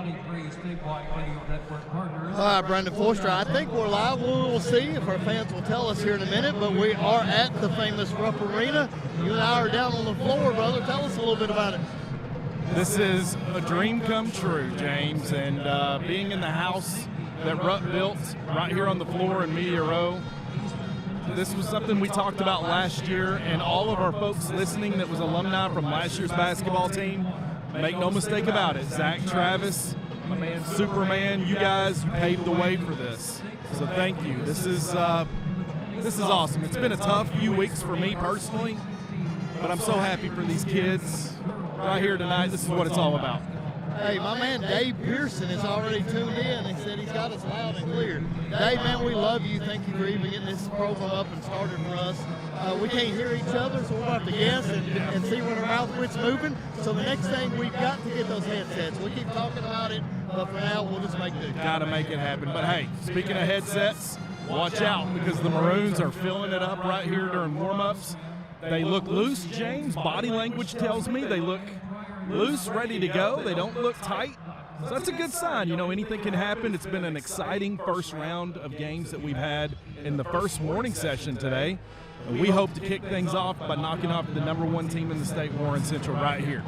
All right, Brendan Forster, I think we're live. We'll see if our fans will tell us here in a minute, but we are at the famous Rupp Arena. You and I are down on the floor, brother. Tell us a little bit about it. This is a dream come true, James, and being in the house that Rupp built right here on the floor in Media Row. This was something we talked about last year, and all of our folks listening that was alumni from last year's basketball team, make no mistake about it, Zach Travis, my man Superman, you guys, you paved the way for this. So thank you. This is awesome. It's been a tough few weeks for me personally, but I'm so happy for these kids right here tonight. This is what it's all about. Hey, my man Dave Pearson is already tuned in. He said he's got us loud and clear. Dave, man, we love you. Thank you for even getting this program up and started for us. We can't hear each other, so we'll have to guess and see when our mouth quits moving. So the next thing, we've got to get those headsets. We keep talking about it, but for now, we'll just make it. Got to make it happen. But, hey, speaking of headsets, watch out because the Maroons are filling it up right here during warm-ups. They look loose, James. Body language tells me they look loose, ready to go. They don't look tight. So that's a good sign. You know, anything can happen. It's been an exciting first round of games that we've had in the first morning session today. And we hope to kick things off by knocking off the #1 team in the state, Warren Central, right here.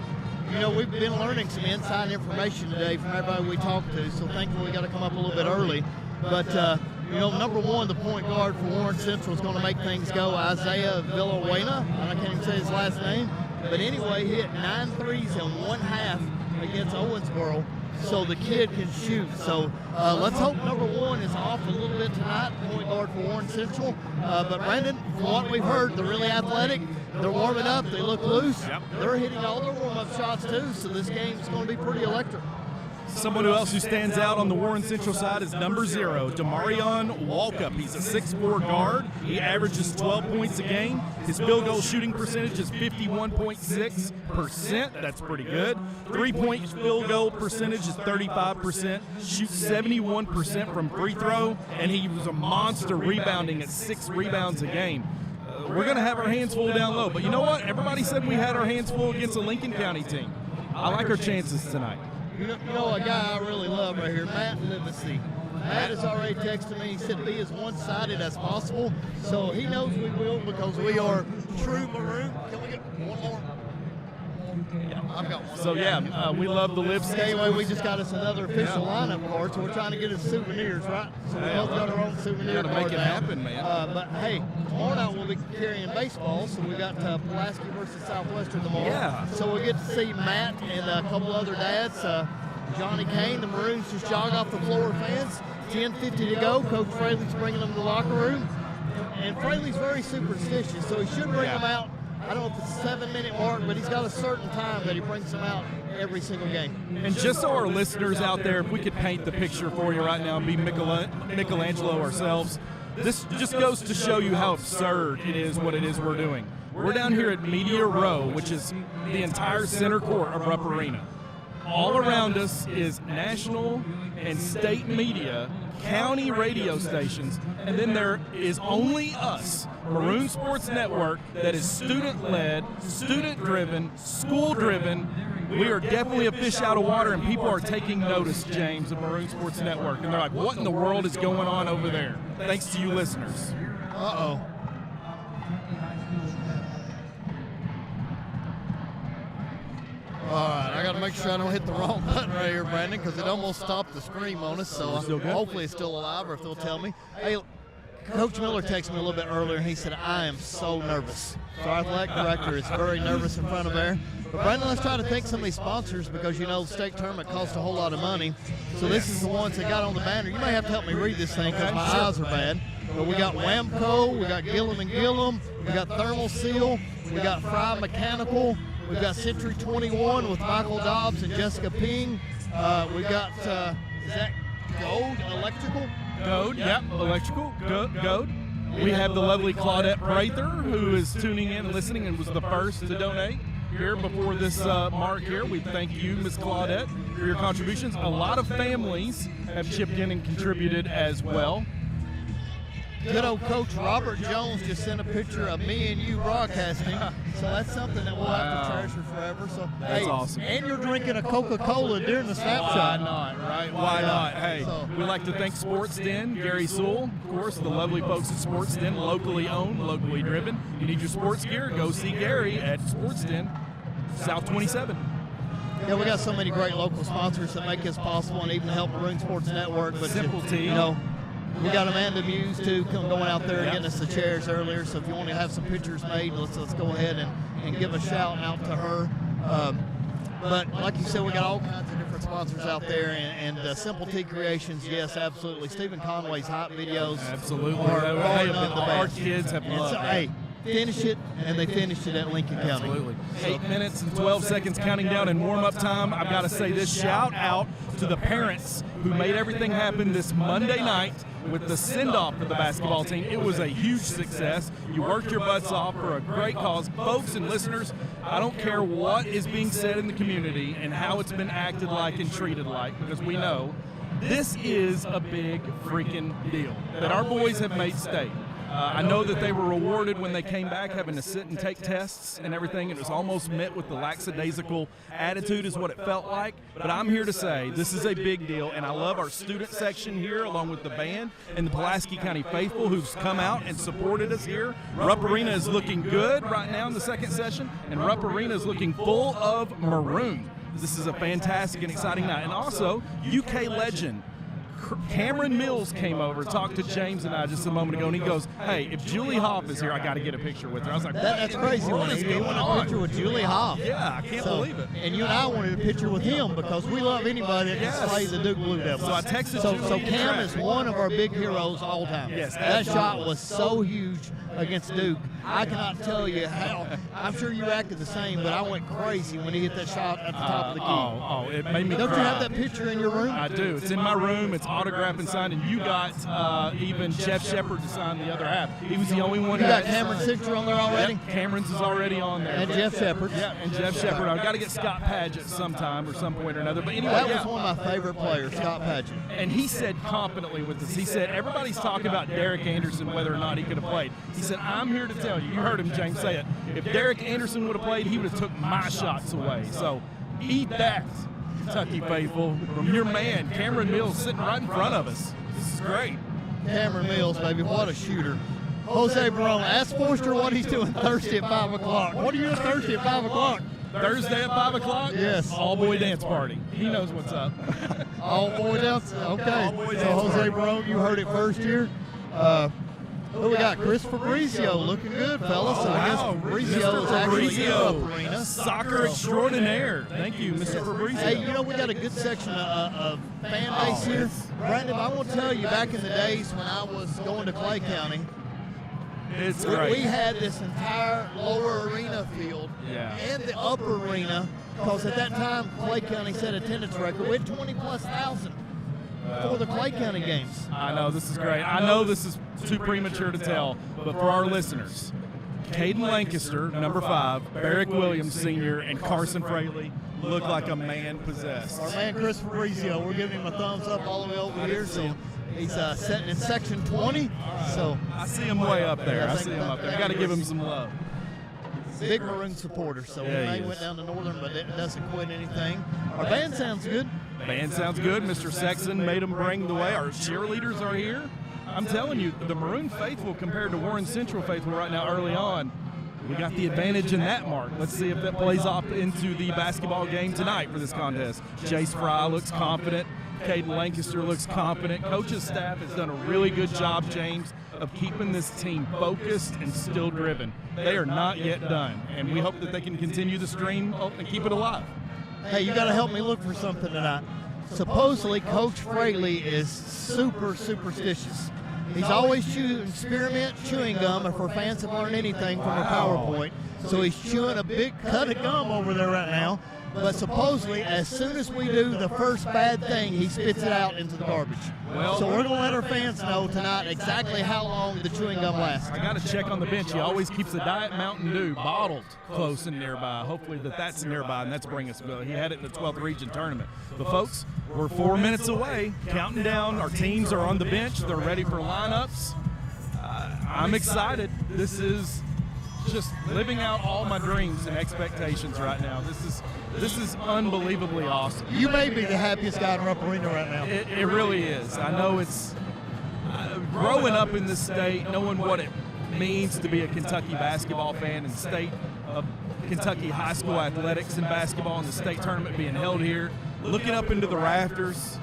You know, we've been learning some inside information today from everybody we talked to, so thankfully we got to come up a little bit early. But, you know, #1, the point guard for Warren Central is going to make things go, Isaiah Villanueva. I can't even say his last name. But anyway, he hit 9 threes in one half against Owensboro, so the kid can shoot. So let's hope #1 is off a little bit tonight, point guard for Warren Central. But Brandon, from what we've heard, they're really athletic. They're warming up. They look loose. Yep. They're hitting all their warm-up shots too, so this game's going to be pretty electric. Someone else who stands out on the Warren Central side is #0, Demarion Walkup. He's a 6'4" guard. He averages 12 points a game. His field goal shooting percentage is 51.6%. That's pretty good. Three-point field goal percentage is 35%. Shoots 71% from free throw, and he was a monster rebounding at 6 rebounds a game. We're going to have our hands full down low. But you know what? Everybody said we had our hands full against a Lincoln County team. I like our chances tonight. You know a guy I really love right here, Matt Livesey. Matt has already texted me. He said be as one-sided as possible. So he knows we will because we are true Maroon. Can we get one more? Yeah, I've got one. So, we love the Livesey. Anyway, we just got us another official lineup card, so we're trying to get us souvenirs, right? So we both got our own souvenir card. Got to make it happen, man. But, hey, tomorrow night we'll be carrying baseball, so we got Pulaski versus Southwestern tomorrow. Yeah. So we'll get to see Matt and a couple other dads. Johnny Kane, the Maroons just jog off the floor, fans. 10:50 to go. Coach Fraley's bringing them to the locker room. And Fraley's very superstitious, so he should bring them out. I don't know if it's a 7-minute mark, but he's got a certain time that he brings them out every single game. And just so our listeners out there, if we could paint the picture for you right now and be Michelangelo ourselves, this just goes to show you how absurd it is what it is we're doing. We're down here at Media Row, which is the entire center court of Rupp Arena. All around us is national and state media, county radio stations, and then there is only us, Maroon Sports Network, that is student-led, student-driven, school-driven. We are definitely a fish out of water, and people are taking notice, James, of Maroon Sports Network. And they're like, what in the world is going on over there? Thanks to you listeners. Uh-oh. All right, I got to make sure I don't hit the wrong button right here, Brandon, because it almost stopped the stream on us. So hopefully it's still alive, or if they'll tell me. Hey, Coach Miller texted me a little bit earlier, and he said, I am so nervous. So our athletic director is very nervous in front of there. But, Brandon, let's try to thank some of these sponsors because, you know, the state tournament costs a whole lot of money. So this is the ones that got on the banner. You may have to help me read this thing because my eyes are bad. But we got Wamco, we got Gillum and Gillum, we got Thermal Seal, we got Fry Mechanical, we've got Century 21 with Michael Dobbs and Jessica Ping. We've got, is that Gold Electrical? Goad, yep, electrical, Goad. We have the lovely Claudette Prather, who is tuning in and listening and was the first to donate here before this mark here. We thank you, Ms. Claudette, for your contributions. A lot of families have chipped in and contributed as well. good old Coach Robert Jones just sent a picture of me and you broadcasting. So that's something that we'll have to treasure forever. So that's awesome. And you're drinking a Coca-Cola during the snapshot. Why not, right? Why not? Hey, we'd like to thank Sports Den, Gary Sewell, of course, the lovely folks at Sports Den, locally owned, locally driven. You need your sports gear, go see Gary at Sports Den, South 27. Yeah, we got so many great local sponsors that make this possible and even help Maroon Sports Network. But Simple T. You know, we got Amanda Muse too going out there and getting us the chairs earlier. So if you want to have some pictures made, let's go ahead and give a shout out to her. But like you said, we got all kinds of different sponsors out there, and Simple T Creations, yes, absolutely. Stephen Conway's hot videos, absolutely. Our kids have loved it. Hey, finish it, and they finished it at Lincoln County. Absolutely. 8 minutes and 12 seconds counting down in warm-up time. I've got to say this shout out to the parents who made everything happen this Monday night with the send-off for the basketball team. It was a huge success. You worked your butts off for a great cause. Folks and listeners, I don't care what is being said in the community and how it's been acted like and treated like, because we know this is a big freaking deal that our boys have made state. I know that they were rewarded when they came back having to sit and take tests and everything. It was almost met with the lackadaisical attitude is what it felt like. But I'm here to say this is a big deal, and I love our student section here along with the band and the Pulaski County faithful who's come out and supported us here. Rupp Arena is looking good right now in the second session, and Rupp Arena is looking full of maroon. This is a fantastic and exciting night. And also, UK legend Cameron Mills came over, talked to James and I just a moment ago, and he goes, hey, if Julie Hoff is here, I got to get a picture with her. I was like, that's crazy. He wanted a picture with Julie Hoff. Yeah, I can't believe it. And you and I wanted a picture with him because we love anybody that can slay the Duke Blue Devils. So I texted Julie. So Cam is one of our big heroes all time. Yes, that shot was so huge against Duke. I cannot tell you how. I'm sure you acted the same, but I went crazy when he hit that shot at the top of the key. It made me Don't cry. you have that picture in your room? I do. It's in my room. It's autographed and signed, and you got even Jeff Shepard to sign the other half. He was the only one. You got Cameron's signature on there already? Yep, Cameron's is already on there. And Jeff Shepard. Yeah, and Jeff Shepard. I've got to get Scott Padgett sometime or some point or another. But anyway, that was one of my favorite players, Scott Padgett. And he said confidently with us, he said, everybody's talking about Derek Anderson, whether or not he could have played. He said, I'm here to tell you. You heard him, James, say it. If Derek Anderson would have played, he would have took my shots away. So eat that, Kentucky faithful, from your man, Cameron Mills, sitting right in front of us. This is great. Cameron Mills, baby, what a shooter. Jose Barone, ask Forster what he's doing Thursday at 5 o'clock. What are you doing Thursday at 5 o'clock? Thursday at 5 o'clock? Yes. All-boy dance party. He knows what's up. All-boy dance? Okay. All-boy so Jose Barone, you heard it first here. Who we got? Chris Fabrizio looking good, fellas. So I guess Fabrizio is actually in Rupp Arena. Soccer extraordinaire. Thank you, Mr. Fabrizio. Hey, you know, we got a good section of fan base here. Brandon, I want to tell you, back in the days when I was going to Clay County, it's great. We had this entire lower arena field and the upper arena, because at that time, Clay County set attendance record. We had 20+ thousand for the Clay County games. I know, this is great. I know this is too premature to tell, but for our listeners, Caden Lancaster, number 5, Barrick Williams, Sr., and Carson Fraley look like a man possessed. Our man Chris Fabrizio, we're giving him a thumbs up all the way over here. So he's sitting in section 20. So I see him way up there. I see him up there. Got to give him some love. Big Maroon supporter. So he went down to Northern, but it doesn't quit anything. Our band sounds good. Band sounds good. Mr. Sexton made them bring the way. Our cheerleaders are here. I'm telling you, the Maroon faithful compared to Warren Central faithful right now early on, we got the advantage in that, Mark. Let's see if that plays off into the basketball game tonight for this contest. Jace Fry looks confident. Caden Lancaster looks confident. Coach's staff has done a really good job, James, of keeping this team focused and still driven. They are not yet done, and we hope that they can continue the stream and keep it alive. Hey, you got to help me look for something tonight. Supposedly, Coach Fraley is super superstitious. He's always chewing spearmint chewing gum, if our fans have learned anything from a PowerPoint. So he's chewing a big cut of gum over there right now. But supposedly, as soon as we do the first bad thing, he spits it out into the garbage. So we're going to let our fans know tonight exactly how long the chewing gum lasts. I got to check on the bench. He always keeps a Diet Mountain Dew bottled close and nearby. Hopefully that's nearby, and that's bringing us. He had it in the 12th region tournament. But folks, we're 4 minutes away, counting down. Our teams are on the bench. They're ready for lineups. I'm excited. This is just living out all my dreams and expectations right now. This is unbelievably awesome. You may be the happiest guy in Rupp Arena right now. It really is. I know it's growing up in this state, knowing what it means to be a Kentucky basketball fan and state of Kentucky high school athletics and basketball and the state tournament being held here, looking up into the rafters,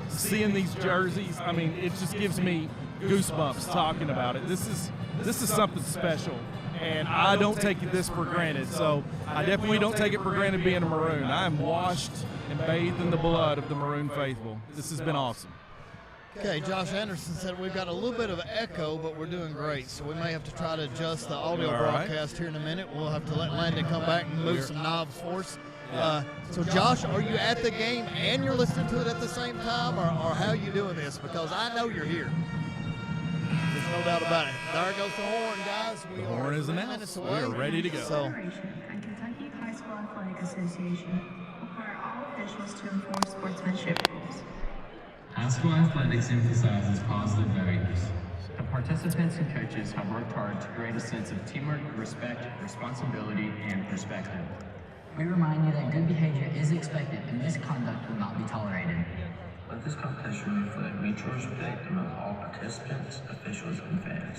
seeing these jerseys. I mean, it just gives me goosebumps talking about it. This is something special, and I don't take this for granted. So I definitely don't take it for granted being a Maroon. I am washed and bathed in the blood of the Maroon faithful. This has been awesome. Okay, Josh Anderson said we've got a little bit of echo, but we're doing great. So we may have to try to adjust the audio broadcast here in a minute. We'll have to let Landon come back and move some knobs for us. So, Josh, are you at the game and you're listening to it at the same time, or how are you doing this? Because I know you're here. There's no doubt about it. There goes the horn, guys. The horn is announced. We are ready to go. So, Kentucky High School Athletic Association require all officials to enforce sportsmanship rules. High school athletics emphasizes positive values. The participants and coaches have worked hard to create a sense of teamwork, respect, responsibility, and perspective. We remind you that good behavior is expected and misconduct will not be tolerated. Let this competition reflect mutual respect among all participants, officials, and fans.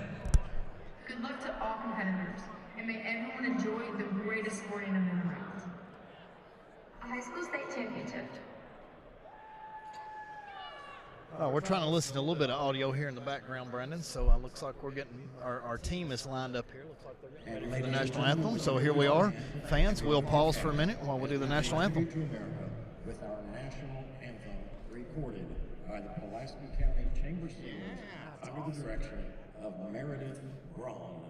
Good luck to all competitors, and may everyone enjoy the greatest sporting event around. A high school state championship. We're trying to listen to a little bit of audio here in the background, Brandon. So it looks like we're getting our team is lined up here. Looks like they're getting ready for the national anthem. So here we are, fans. We'll pause for a minute while we do the national anthem. With our national anthem recorded by the Pulaski County Chamber Singers under the direction of Meredith Braun.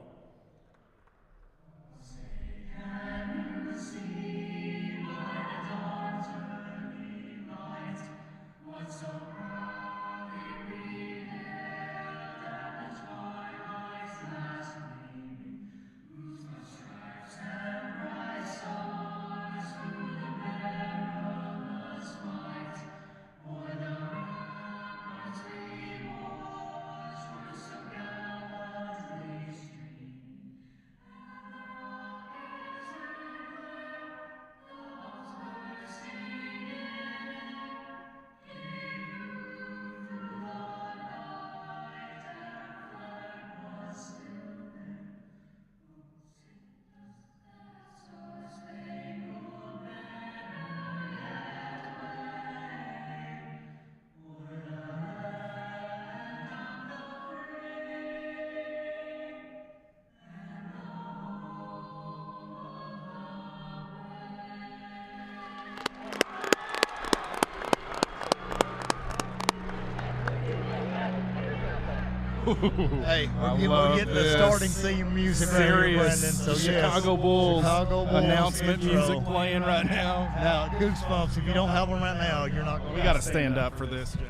Hey, we're getting the starting theme music right here, Brendan. So Chicago Bulls announcement intro. music playing right now. Now, goosebumps. If you don't have them right now, you're not going to. We got to stand up for this, James.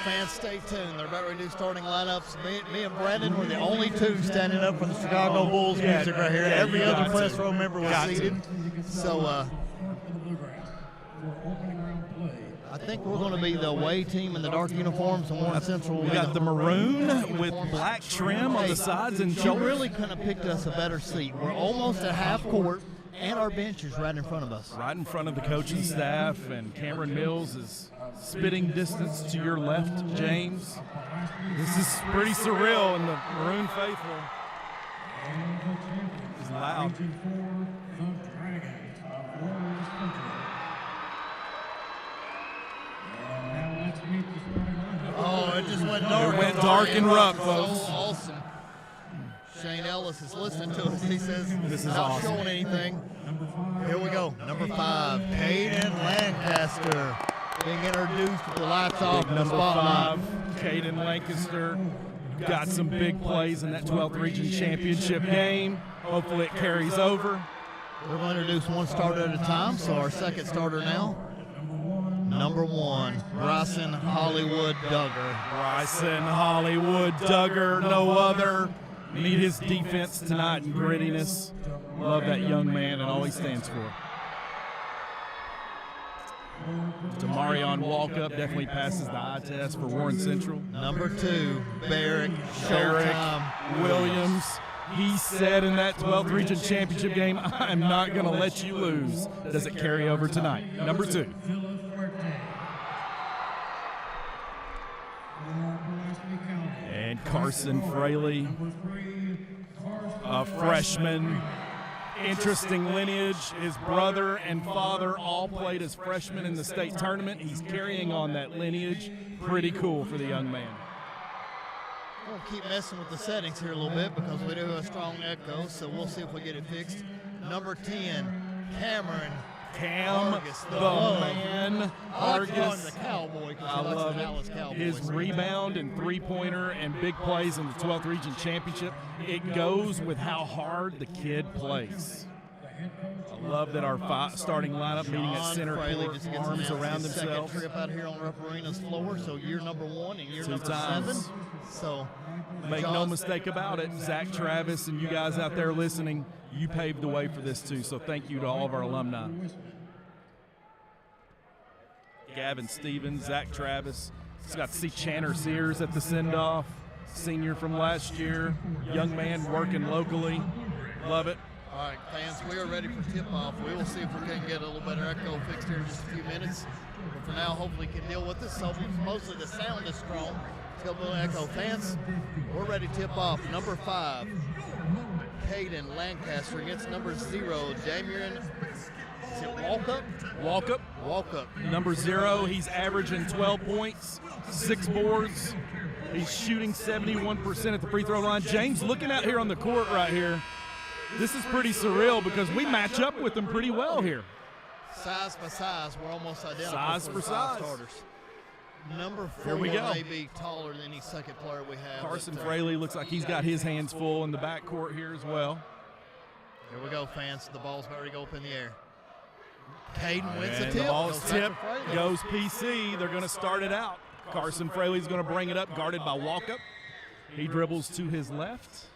Fans, stay tuned. They're about ready to do starting lineups. Me and Brandon were the only two standing up for the Chicago Bulls music right here. Every other press row member was seated. So I think we're going to be the away team in the dark uniforms, and Warren Central. We got the maroon with black trim on the sides and you shoulders. really couldn't have picked us a better seat. We're almost at half court, and our bench is right in front of us. Right in front of the coaching staff, and Cameron Mills is spitting distance to your left, James. This is pretty surreal, and the Maroon faithful is loud. Oh, it just went dark. It went dark and rough, folks. Awesome. Shane Ellis Ellis is listening to us. He says This is not awesome. showing anything. Here we go. Number 5, Caden Lancaster, being introduced with the lights off. in the Number spotlight. 5, Caden Lancaster. Got some big plays in that 12th Region Championship game. Hopefully it carries over. We're going to introduce one starter at a time, so our second starter now. Number 1, Bryson Hollywood Duggar. Bryson Hollywood Duggar, no other. Meet his defense tonight and grittiness. Love that young man and all he stands for. Demarion Walkup definitely passes the eye test for Warren Central. Number 2, Barrick Derek Showtime Williams. He said in that 12th Region Championship game, I'm not going to let you lose. Does it carry over tonight? Number 2. And Carson Fraley, a freshman. Interesting lineage. His brother and father all played as freshmen in the state tournament. He's carrying on that lineage. Pretty cool for the young man. We'll keep messing with the settings here a little bit because we do have a strong echo, so we'll see if we get it fixed. Number 10, Cameron Cam, Argus, the love. man, I like to call him Argus. the Cowboy because I he likes love the Dallas it. Cowboys. His rebound and three-pointer and big plays in the 12th Region Championship, it goes with how hard the kid plays. I love that our starting lineup meeting at John center Fraley court, just gets arms announced around his themselves. second trip out here on Rupp Arena's floor, so year number 1 and year 2 number times. 7. So Make no John- mistake about it, Zach Travis and you guys out there listening, you paved the way for this too, so thank you to all of our alumni. Gavin Stevens, Zach Travis. Just got to see Channer Sears at the send-off, senior from last year, young man working locally. Love it. All right, fans, we are ready for tip-off. We will see if we can get a little better echo fixed here in just a few minutes. But for now, hopefully you can deal with this. So mostly the sound is strong. It's got a little echo. Fans, we're ready to tip off. Number 5, Caden Lancaster against number 0, Damian, is it Walkup? Walkup. Number 0, he's averaging 12 points, 6 boards. He's shooting 71% at the free throw line. James, looking out here on the court right here, this is pretty surreal because we match up with them pretty well here. Size by size, we're almost identical. Size for for the 5 size. starters. Number 4 Here we go. may be taller than any second player we have. Carson but, Fraley looks like he's got his hands full in the backcourt here as well. Here we go, fans. The ball's about to go up in the air. Caden wins the And tip. the ball's Goes back to tipped, Fraley. goes PC. They're going to start it out. Carson Fraley's going to bring it up, guarded by Walkup. He dribbles to his left,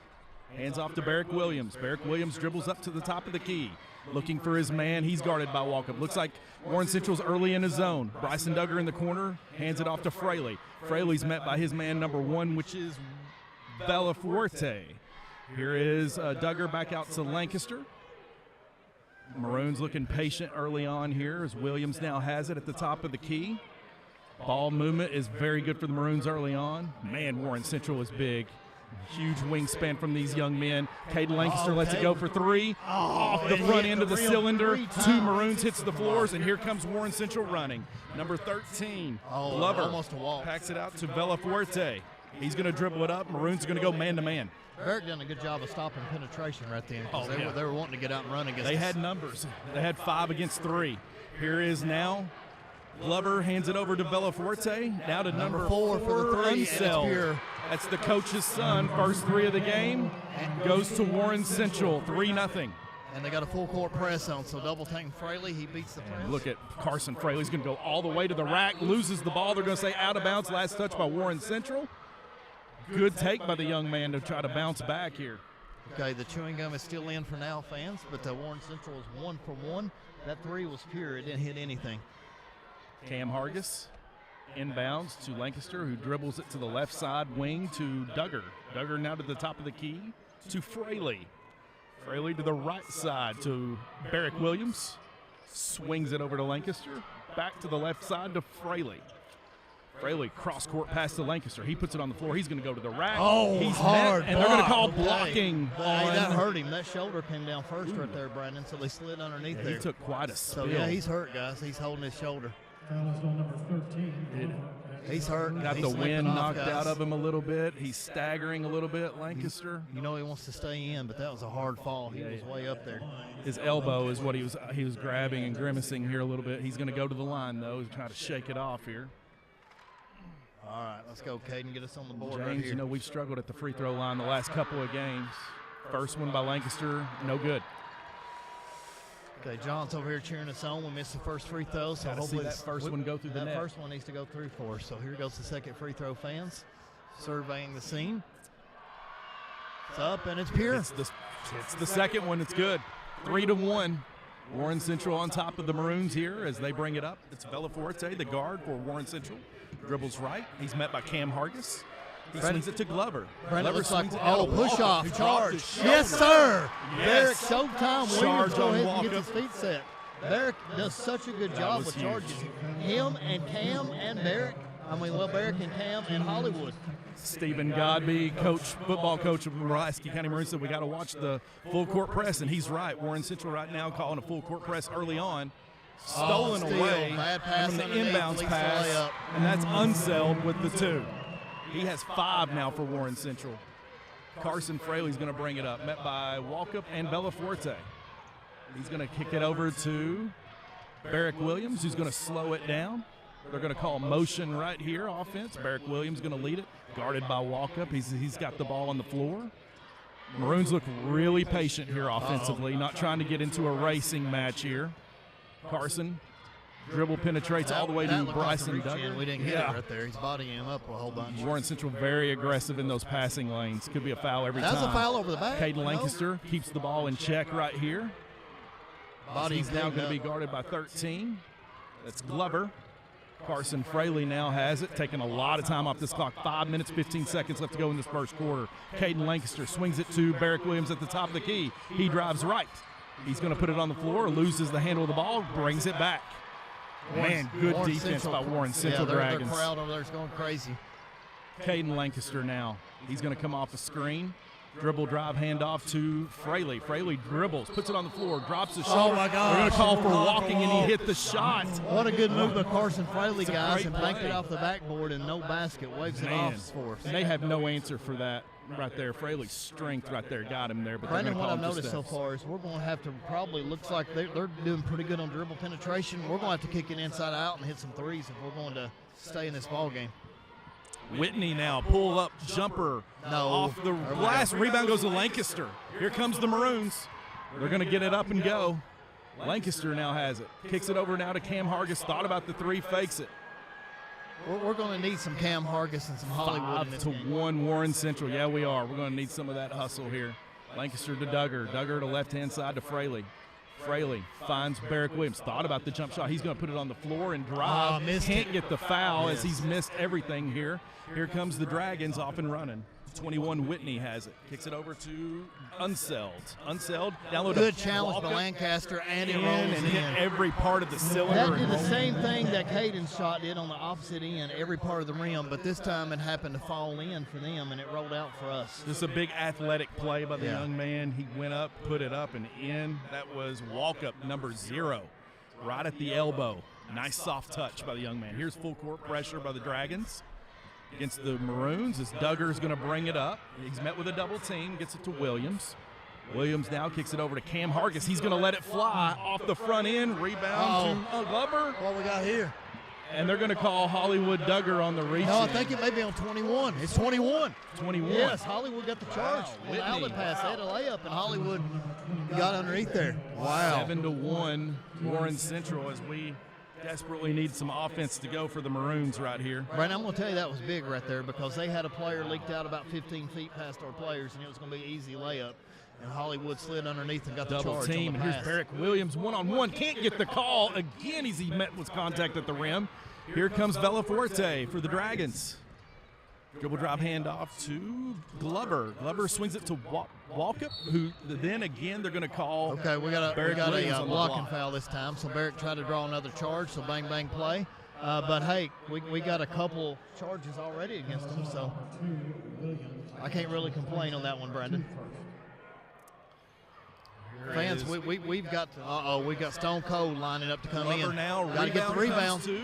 hands off to Barrick Williams. Barrick Williams dribbles up to the top of the key, looking for his man. He's guarded by Walkup. Looks like Warren Central's early in his zone. Bryson Duggar in the corner, hands it off to Fraley. Fraley's met by his man number 1, which is Bellafuerte. Here is Duggar back out to Lancaster. Maroons looking patient early on here as Williams now has it at the top of the key. Ball movement is very good for the Maroons early on. Man, Warren Central is big. Huge wingspan from these young men. Caden Lancaster lets it go for 3. Off the front end of the cylinder. 2 Maroons hits the floors, and here comes Warren Central running. Number 13, Glover, almost a wall. packs it out to Bellafuerte. He's going to dribble it up. Maroons are going to go man-to-man. Barrick done a good job of stopping penetration right then. 'Cause Oh, yeah. they were wanting to get out and run against They us. had numbers. They had 5 against 3. Here is now Glover hands it over to Bellafuerte. Now to number 4 for the 3. and it's Unseld. pure. That's the coach's son. First 3 of the game goes to Warren Central. 3-0. And they got a full court press on, so double tank Fraley. He beats the press. And look at Carson Fraley's going to go all the way to the rack, loses the ball. They're going to say out of bounds. Last touch by Warren Central. Good take by the young man to try to bounce back here. Okay, the chewing gum is still in for now, fans, but Warren Central is 1 for 1. That 3 was pure. It didn't hit anything. Cam Hargis inbounds to Lancaster, who dribbles it to the left side wing to Duggar. Duggar now to the top of the key to Fraley. Fraley to the right side to Barrick Williams. Swings it over to Lancaster. Back to the left side to Fraley. Fraley cross-court pass to Lancaster. He puts it on the floor. He's going to go to the rack. Oh, He's hard met, and they're going to block. call Okay. blocking Hey, that on. hurt him. That shoulder came down first right there, Brandon, so they slid underneath Yeah, there. he took quite a So, spill. yeah, he's hurt, guys. He's holding his shoulder. Foul is on number 13. He's hurt. Got He's the slipping wind off, knocked guys. out of him a little bit. He's staggering a little bit, Lancaster. You know he wants to stay in, but that was a hard fall. He was way up there. His elbow is what he was grabbing and grimacing here a little bit. He's going to go to the line, though. He's trying to shake it off here. All right, let's go, Caden. Get us on the board right James, here. you know, we've struggled at the free throw line the last couple of games. First one by Lancaster, no good. Okay, John's over here cheering us on. We missed the first free throw, so Gotta see hopefully that first one go through the net. That first one needs to go through for us. So here goes the second free throw, fans. Surveying the scene. It's up, and it's pure. It's the second one. It's good. 3-1. Warren Central on top of the Maroons here as they bring it up. It's Villaforte, the guard for Warren Central. Dribbles right. He's met by Cam Hargis. He swings it to Glover. Brandon looks like, swings it out oh, to push Walker, off, who charge. dropped his Yes, shoulder. sir. Yes. Barrick, showtime. Charge Williams, go on ahead and Walker. get his feet set. Barrick does such a good job was with charges. Him and Cam and Barrick. Barrick and Cam and Hollywood. Stephen Godby, football coach of Pulaski County Maroons, said we got to watch the full court press, and he's right. Warren Central right now calling a full court press early on. Stolen steal. away Bad pass from the underneath, inbounds leaks the pass, layup. and that's Unseld with the 2. He has 5 now for Warren Central. Carson Fraley's going to bring it up, met by Walkup and Bellaforte. He's going to kick it over to Barrick Williams, who's going to slow it down. They're going to call motion right here, offense. Barrick Williams going to lead it, guarded by Walkup. He's got the ball on the floor. Maroons look really patient here offensively, not trying to get into a racing match here. Carson dribble penetrates all the way to Bryson Duggar. We didn't get it right there. He's bodying him up a whole bunch. Warren Central very aggressive in those passing lanes. Could be a foul every That's time. a foul over the back. Caden Lancaster keeps the ball in check right here. He's now going to be guarded by 13. That's Glover. Carson Fraley now has it, taking a lot of time off this clock. 5 minutes, 15 seconds left to go in this first quarter. Caden Lancaster swings it to Barrick Williams at the top of the key. He drives right. He's going to put it on the floor, loses the handle of the ball, brings it back. Man, good Warren defense Central, by Warren Central their Dragons. crowd over there is going crazy. Caden Lancaster now. He's going to come off a screen. Dribble, drive, handoff to Fraley. Fraley dribbles, puts it on the floor, drops his shoulder. Oh, my gosh. They're going to call for walking, and he hit the shot. What a good move by Carson Fraley, It's a guys, great and banked play. it off the backboard and no basket. Waves it Man, off for us. they have no answer for that right there. Fraley's strength right there got him there. But Brandon, they're what gonna I've call him for noticed so steps. far is we're going to have to probably, looks like they're doing pretty good on dribble penetration. We're going to have to kick it inside out and hit some threes if we're going to stay in this ball game. Whitney now, pull up jumper off the glass. Rebound goes to Lancaster. Here comes the Maroons. They're going to get it up and go. Lancaster now has it. Kicks it over now to Cam Hargis. Thought about the 3, fakes it. We're going to need some Cam Hargis and some Hollywood in this game. 5-1 Warren Central. Yeah, we are. We're going to need some of that hustle here. Lancaster to Duggar. Duggar to left-hand side to Fraley. Fraley finds Barrick Williams. Thought about the jump shot. He's going to put it on the floor and drive. Can't get the foul as he's missed everything here. Here comes the Dragons off and running. 21 Whitney has it. Kicks it over to Unseld. Unseld down low to Good challenge by Walkup. Lancaster, and it In rolls and in. hit every part of the cylinder. That and did the rolled. same thing that Caden's shot did on the opposite end, every part of the rim, but this time it happened to fall in for them, and it rolled out for us. Just a big athletic play by the Yeah. young man. He went up, put it up, and in. That was Walkup number 0, right at the elbow. Nice soft touch by the young man. Here's full court pressure by the Dragons against the Maroons as Duggar's going to bring it up. He's met with a double team, gets it to Williams. Williams now kicks it over to Cam Hargis. He's going to let it fly off the front end. Rebound to Glover. What we got here? And they're going to call Hollywood Duggar on the reach. No, I think it may be on 21. It's 21. 21. Yes, Hollywood got the charge. Wow, With the outlet Whitney. pass, they had a layup, and Hollywood got underneath there. Wow. 7-1 Warren Central as we desperately need some offense to go for the Maroons right here. Brandon, I'm going to tell you that was big right there because they had a player leaked out about 15 feet past our players, and it was going to be an easy layup. And Hollywood slid underneath and got the Double charge team. on And the here's pass. Barrick Williams one-on-one. Can't get the call again as he met with contact at the rim. Here comes Villaforte for the Dragons. Dribble drive handoff to Glover. Glover swings it to Walkup, who then again they're going to call. Okay, we got Barrick Williams a on the blocking block. foul this time. So Barrick tried to draw another charge, so bang, bang play. But, hey, we got a couple charges already against them, so I can't really complain on that one, Brandon. Fans fans, is. we've got we've got Stone Cold lining up to come Glover in. now, Got to get the rebound. comes to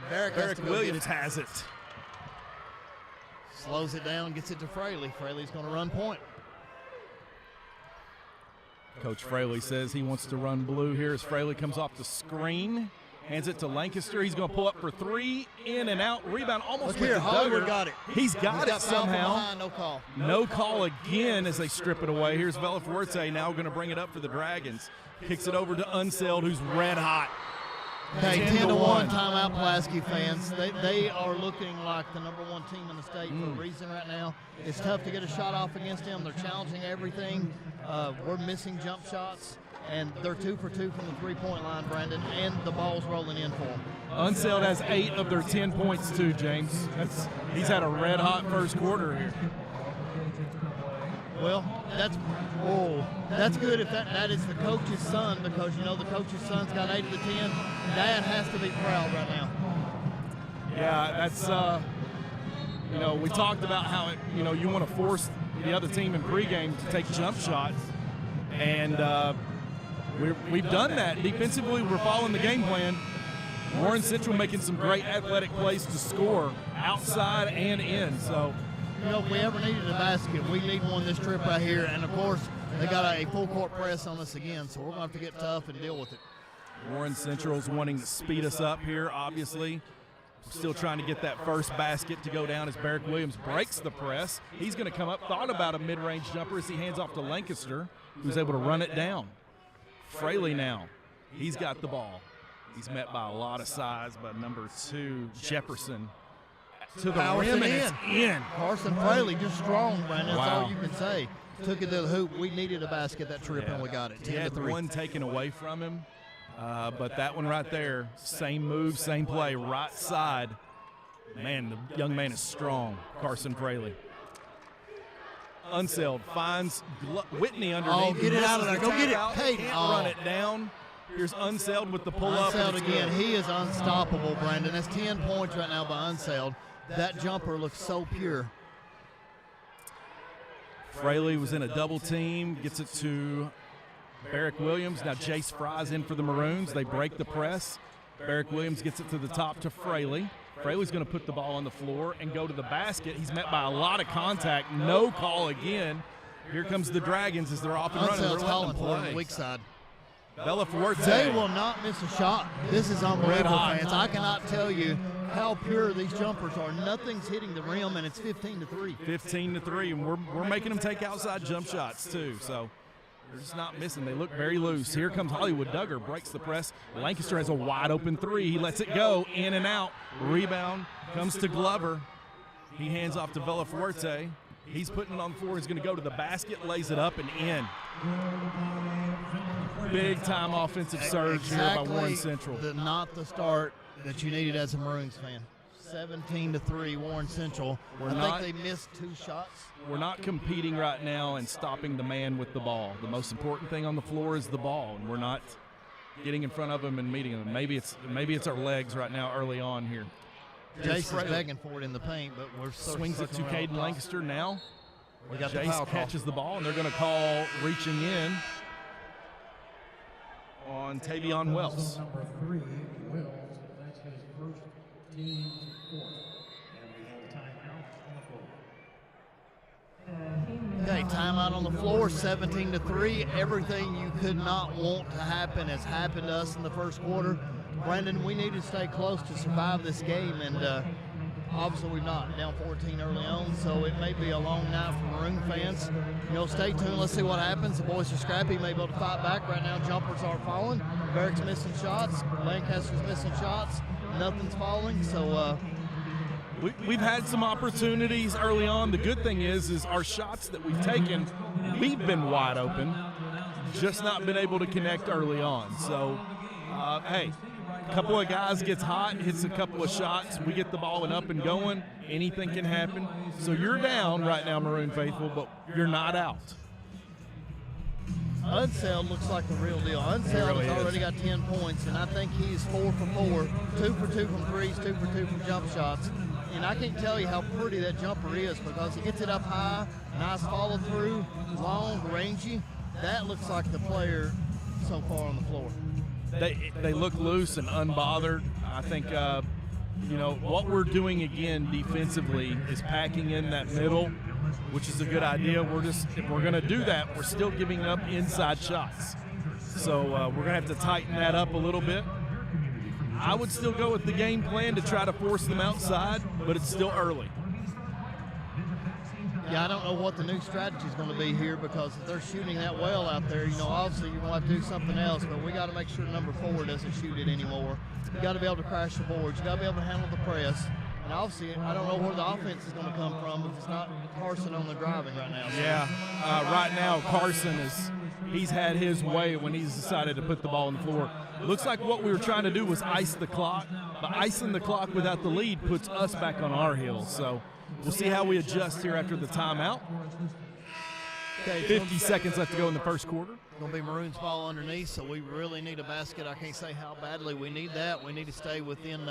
Barrick Williams has it. Slows it down, gets it to Fraley. Fraley's going to run point. Coach Fraley says he wants to run blue here as Fraley comes off the screen. Hands it to Lancaster. He's going to pull up for three. In and out. Rebound almost Look with here, the Hollywood Duggar. got it. He's got it foul from somehow. behind, no call. No call again as they strip it away. Here's Villafuerte now going to bring it up for the Dragons. Kicks it over to Unseld, who's red hot. Okay, 10 to 1. 1 timeout, Pulaski fans. They are looking like the number 1 team in the state for a reason right now. It's tough to get a shot off against them. They're challenging everything. We're missing jump shots, and they're 2 for 2 from the three-point line, Brandon, and the ball's rolling in for them. Unseld has 8 of their 10 points too, James. He's had a red hot first quarter here. Well, that's good if that is the coach's son, because you know the coach's son's got 8 of the 10. Dad has to be proud right now. Yeah, that's we talked about how you want to force the other team in pregame to take jump shots, and we've done that defensively. We're following the game plan. Warren Central making some great athletic plays to score outside and in. So. You know, if we ever needed a basket, we need one this trip right here. And, of course, they got a full-court press on us again, so we're going to have to get tough and deal with it. Warren Central's wanting to speed us up here, obviously. Still trying to get that first basket to go down as Barrick Williams breaks the press. He's going to come up, thought about a mid-range jumper as he hands off to Lancaster, who's able to run it down. Fraley now, he's got the ball. He's met by a lot of size by number 2, Jefferson. To the rim, and it's in. Carson Fraley just strong, Brandon. That's Wow. all you can say. Took it to the hoop. We needed a basket that trip, and we got it. He 10 had to 3. one taken away from him, but that one right there, same move, same play, right side. Man, the young man is strong, Carson Fraley. Unseld finds Whitney underneath. Oh, get it out of there. Go get it. Hey, Can't run it down. Here's Unseld with the pull-up. Unseld again. He is unstoppable, Brandon. That's 10 points right now by Unseld. That jumper looks so pure. Fraley was in a double team, gets it to Barrick Williams. Now Jace Fry's in for the Maroons. They break the press. Barrick Williams gets it to the top to Fraley. Fraley's going to put the ball on the floor and go to the basket. He's met by a lot of contact. No call again. Here comes the Dragons as they're off and running. They're Unseld's letting them calling for it on play. the weak side. Villafuerte. They will not miss a shot. This is unbelievable, hot. fans. I cannot tell you how pure these jumpers are. Nothing's hitting the rim, and it's 15 to 3. 15 to 3, and we're making them take outside jump shots too. So they're just not missing. They look very loose. Here comes Hollywood. Duggar breaks the press. Lancaster has a wide open 3. He lets it go in and out. Rebound comes to Glover. He hands off to Villafuerte. He's putting it on the floor. He's going to go to the basket, lays it up and in. Big time offensive surge here by Warren Central. Not the start that you needed as a Maroons fan. 17 to 3, Warren Central. I think they missed 2 shots. We're not competing right now and stopping the man with the ball. The most important thing on the floor is the ball, and we're not getting in front of them and meeting them. Maybe it's our legs right now early on here. Jason's begging for it in the paint, but we're swings it to Caden Lancaster now. We got the Jace foul call. catches the ball, and they're going to call reaching in on Tavion Wells. Number 3, Wells. That's his first team's fourth. And we have a timeout on the floor. Okay, timeout on the floor, 17 to 3. Everything you could not want to happen has happened to us in the first quarter. Brandon, we need to stay close to survive this game, and obviously we've not. Down 14 early on, so it may be a long night for Maroon fans. Stay tuned. Let's see what happens. The boys are scrappy, may be able to fight back. Right now, jumpers are falling. Barrick's missing shots. Lancaster's missing shots. Nothing's falling, so We've had some opportunities early on. The good thing is our shots that we've taken, we've been wide open, just not been able to connect early on. So, hey, a couple of guys gets hot, hits a couple of shots, we get the ball and up and going, anything can happen. So you're down right now, Maroon Faithful, but you're not out. Unseld looks like the real deal. Unseld really has is. already got 10 points, and I think he's 4 for 4, 2 for 2 from threes, 2 for 2 from jump shots. And I can't tell you how pretty that jumper is because he gets it up high, nice follow through, long, rangy. That looks like the player so far on the floor? They look loose and unbothered. I think, what we're doing again defensively is packing in that middle, which is a good idea. If we're going to do that, we're still giving up inside shots. So we're going to have to tighten that up a little bit. I would still go with the game plan to try to force them outside, but it's still early. Yeah, I don't know what the new strategy is going to be here, because if they're shooting that well out there, obviously you're going to have to do something else, but we got to make sure number 4 doesn't shoot it anymore. You got to be able to crash the boards. You got to be able to handle the press. And obviously, I don't know where the offense is going to come from if it's not Carson on the driving right now. So. Yeah, right now Carson he's had his way when he's decided to put the ball on the floor. Looks like what we were trying to do was ice the clock, but icing the clock without the lead puts us back on our heels. So we'll see how we adjust here after the timeout. Okay, 50 seconds left to go in the first quarter. Going to be Maroons ball underneath, so we really need a basket. I can't say how badly we need that. We need to stay within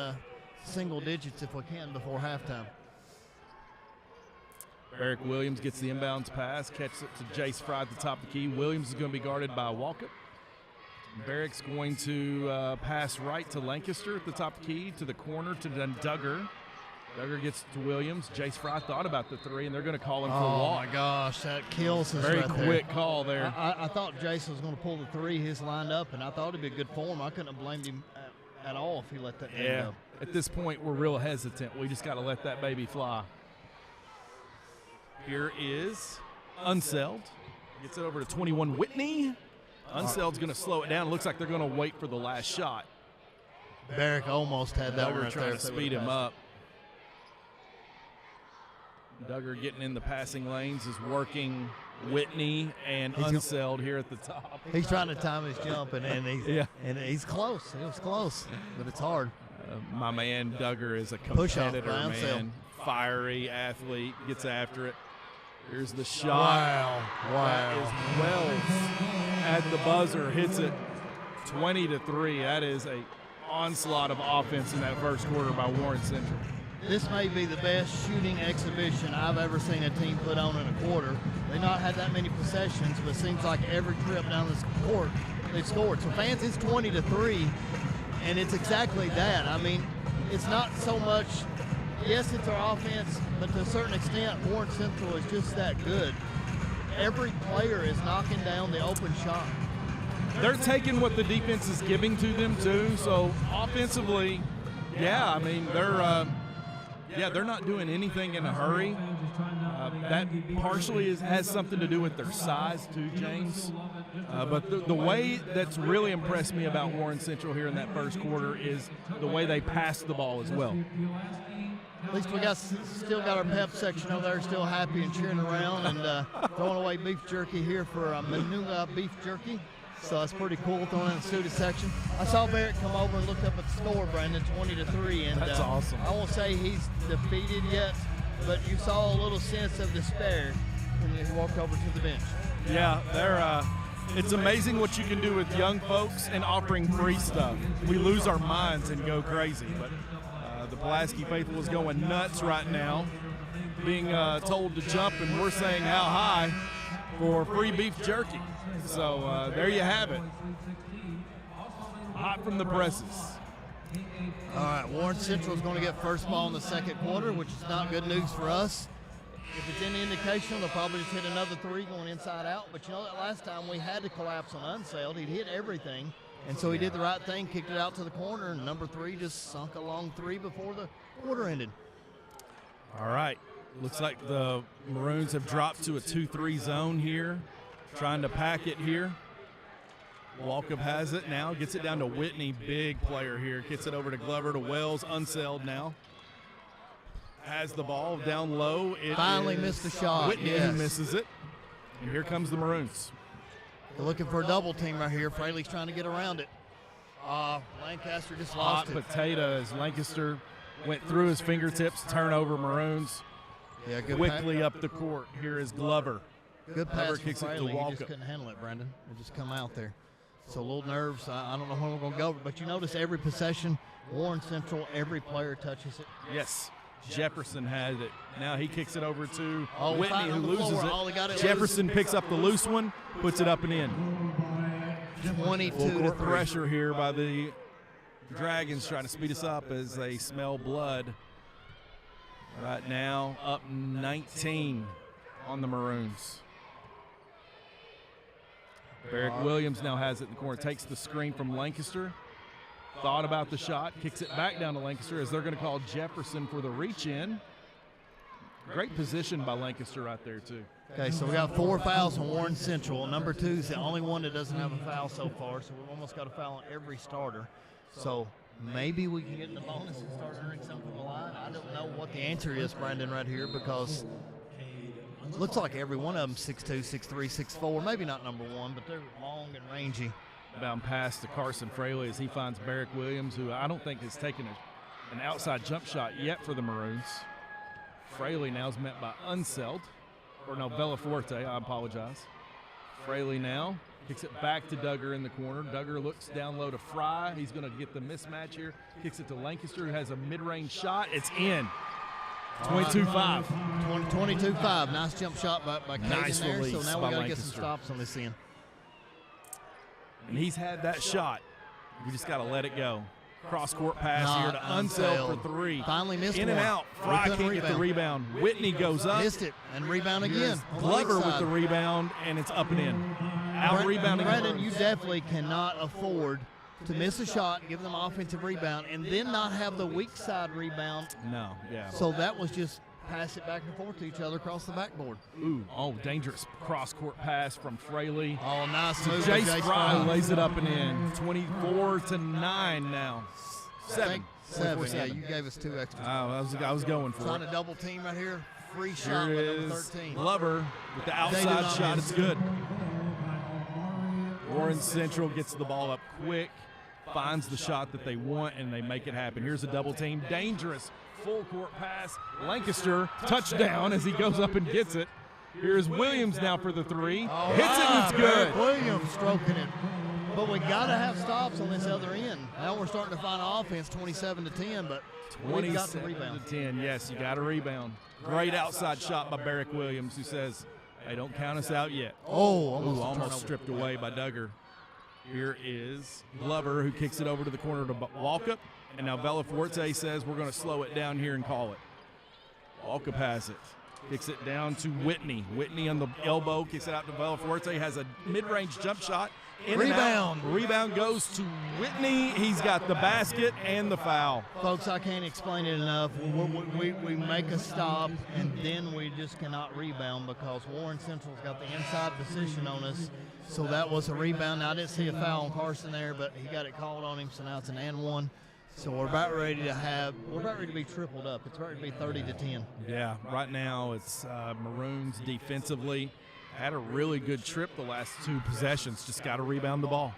single digits if we can before halftime. Eric Williams gets the inbounds pass, catches it to Jace Fry at the top of the key. Williams is going to be guarded by Walkup. Barrick's going to pass right to Lancaster at the top of the key, to the corner to Duggar. Duggar gets to Williams. Jace Fry thought about the 3, and they're going to call him for a walk. Oh, my gosh, that kills us Very right quick there. call there. I thought Jason was going to pull the 3. His lined up, and I thought it'd be a good form. I couldn't have blamed him at all if he let that thing go. At this point, we're real hesitant. We just got to let that baby fly. Here is Unseld. Gets it over to 21 Whitney. Unseld's going to slow it down. Looks like they're going to wait for the last shot. Barrick almost had that one right trying there. to speed him up. Duggar getting in the passing lanes is working Whitney and Unseld here at the top. He's trying to time his jump, and he's close. It was close, but it's hard. My man Duggar is a Push-off competitor, by man. Fiery athlete, gets after it. Here's the shot. Wow. That is Wells at the buzzer, hits it 20-3. That is a onslaught of offense in that first quarter by Warren Central. This may be the best shooting exhibition I've ever seen a team put on in a quarter. They not had that many possessions, but it seems like every trip down this court they've scored. So fans, it's 20-3, and it's exactly that. I mean, it's not so much, yes, it's our offense, but to a certain extent, Warren Central is just that good. Every player is knocking down the open shot. They're taking what the defense is giving to them too. So offensively, yeah, I mean they're not doing anything in a hurry. That partially has something to do with their size too, James. But the way that's really impressed me about Warren Central here in that first quarter is the way they pass the ball as well. At least we still got our pep section over there, still happy and cheering around, and throwing away beef jerky here for Manuga beef jerky. So that's pretty cool, throwing in the student section. I saw Barrett come over and look up at the score, Brandon, 20-3, and that's awesome. I won't say he's defeated yet, but you saw a little sense of despair when he walked over to the bench. Yeah, it's amazing what you can do with young folks and offering free stuff. We lose our minds and go crazy, but the Pulaski faithful is going nuts right now, being told to jump, and we're saying how high for free beef jerky. So there you have it. Hot from the presses. All right, Warren Central is going to get first ball in the second quarter, which is not good news for us. If it's any indication, they'll probably just hit another 3 going inside out. But you know that last time we had to collapse on Unseld. He'd hit everything. And so he did the right thing, kicked it out to the corner, and number 3 just sunk a long 3 before the quarter ended. All right. Looks like the Maroons have dropped to a 2-3 zone here, trying to pack it here. Walkup has it now, gets it down to Whitney, big player here. Gets it over to Glover, to Wells, Unseld now. Has the ball down low. It finally missed the shot. Whitney who misses it. And here comes the Maroons. They're looking for a double team right here. Fraley's trying to get around it. Lancaster just lost Hot it. potato as Lancaster went through his fingertips. Turnover, Maroons. Yeah, good quickly up the court. Here is Glover. Good pass from kicks it to Fraley. He Walkup. just couldn't handle it, Brandon. It just come out there. So a little nerves. I don't know when we're going to go over, but you notice every possession, Warren Central, every player touches it. Yes. Jefferson has it. Now he kicks it over to Whitney, fighting who on the loses floor. All he got it. it Jefferson picks up the loose one, puts it up and in. 22 Full to court 3. pressure here by the Dragons, trying to speed us up as they smell blood. Right now, up 19 on the Maroons. Barrick Williams now has it in the corner, takes the screen from Lancaster. Thought about the shot, kicks it back down to Lancaster as they're going to call Jefferson for the reach-in. Great position by Lancaster right there, too. Okay, so we got 4 fouls on Warren Central. Number 2 is the only one that doesn't have a foul so far, so we've almost got a foul on every starter. So maybe we can get in the bonus and start earning something from the line. I don't know what the answer is, Brandon, right here, because it looks like every one of them 6'2", 6'3", 6'4". Maybe not number 1, but they're long and rangy. Bound pass to Carson Fraley as he finds Barrick Williams, who I don't think has taken an outside jump shot yet for the Maroons. Fraley now is met by Unselt, or no, Bellaforte, I apologize. Fraley now kicks it back to Duggar in the corner. Duggar looks down low to Fry. He's going to get the mismatch here. Kicks it to Lancaster, who has a mid-range shot. It's in. 22-5. 22-5. Nice jump shot by Caden Nice there. release So now by we got to get some Lancaster. stops on this end. And he's had that shot. We just got to let it go. Cross-court pass Not here to Unselt Unselt. for 3. Finally missed In and one. out. We Fry couldn't can't get the rebound. Whitney goes up. Missed it and rebound again. on the Glover weak with side. the rebound, and it's up and in. Out rebounding. Brandon, you definitely cannot afford to miss a shot, give them offensive rebound, and then not have the weak side rebound. No, yeah. So that was just pass it back and forth to each other across the backboard. Ooh, dangerous cross-court pass from Fraley. Oh, nice To move. Jace Fry lays it up and in. 24-9 now. 7. 7. Yeah, you gave us 2 extras. I was going for Trying it. to double team right here. Free shot Here with number is 13. Glover with the They outside did not shot. miss. It's good. Warren Central gets the ball up quick, finds the shot that they want, and they make it happen. Here's a double team. Dangerous full court pass. Lancaster, touchdown as he goes up and gets it. Here's Williams now for the 3. Hits it and it's good. Williams stroking it. But we got to have stops on this other end. Now we're starting to find offense 27-10, but we've got the rebound. 27-10. Yes, you got a rebound. Great outside shot by Barrick Williams, who says, hey, don't count us out yet. Oh, Almost stripped away by Duggar. Here is Glover, who kicks it over to the corner to Walkup. And now Bellaforte says we're going to slow it down here and call it. Walkup has it. Kicks it down to Whitney. Whitney on the elbow, kicks it out to Bellaforte, has a mid-range jump shot. Rebound. Rebound goes to Whitney. He's got the basket and the foul. Folks, I can't explain it enough. We make a stop, and then we just cannot rebound because Warren Central's got the inside position on us. So that was a rebound. Now, I didn't see a foul on Carson there, but he got it called on him, so now it's an and 1. So we're about ready to be tripled up. It's about ready to be 30-10. Yeah, right now it's Maroons defensively. Had a really good trip the last 2 possessions. Just got to rebound the ball.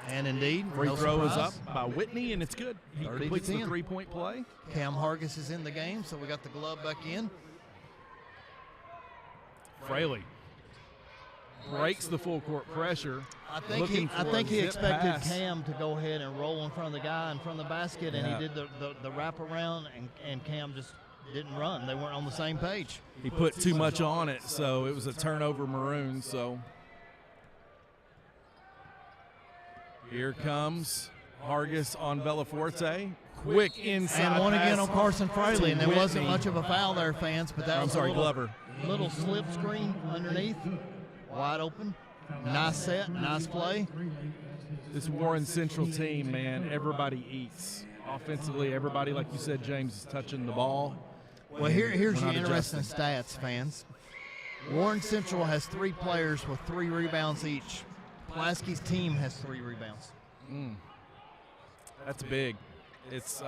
And indeed, Free no throw is surprise. up by Whitney, and it's good. He 30 to completes the 10. 3-point play. Cam Hargis is in the game, so we got the glove back in. Fraley breaks the full court pressure. I think he expected Cam to go ahead and roll in front of the guy in front of the basket, and he did the wraparound, and Cam just didn't run. They weren't on the same page. He put too much on it, so it was a turnover Maroons. So here comes Hargis on Bellaforte. Quick inside And one pass again on Carson Fraley, and there wasn't Whitney. much of a foul there, fans, but that I'm was sorry, a little, Glover. little slip screen underneath, wide open. Nice set, nice play. This Warren Central team, man, everybody eats. Offensively, everybody, like you said, James, is touching the ball. Well, here's We're your not interesting adjusting. stats, fans. Warren Central has 3 players with 3 rebounds each. Pulaski's team has 3 rebounds. That's big. It's,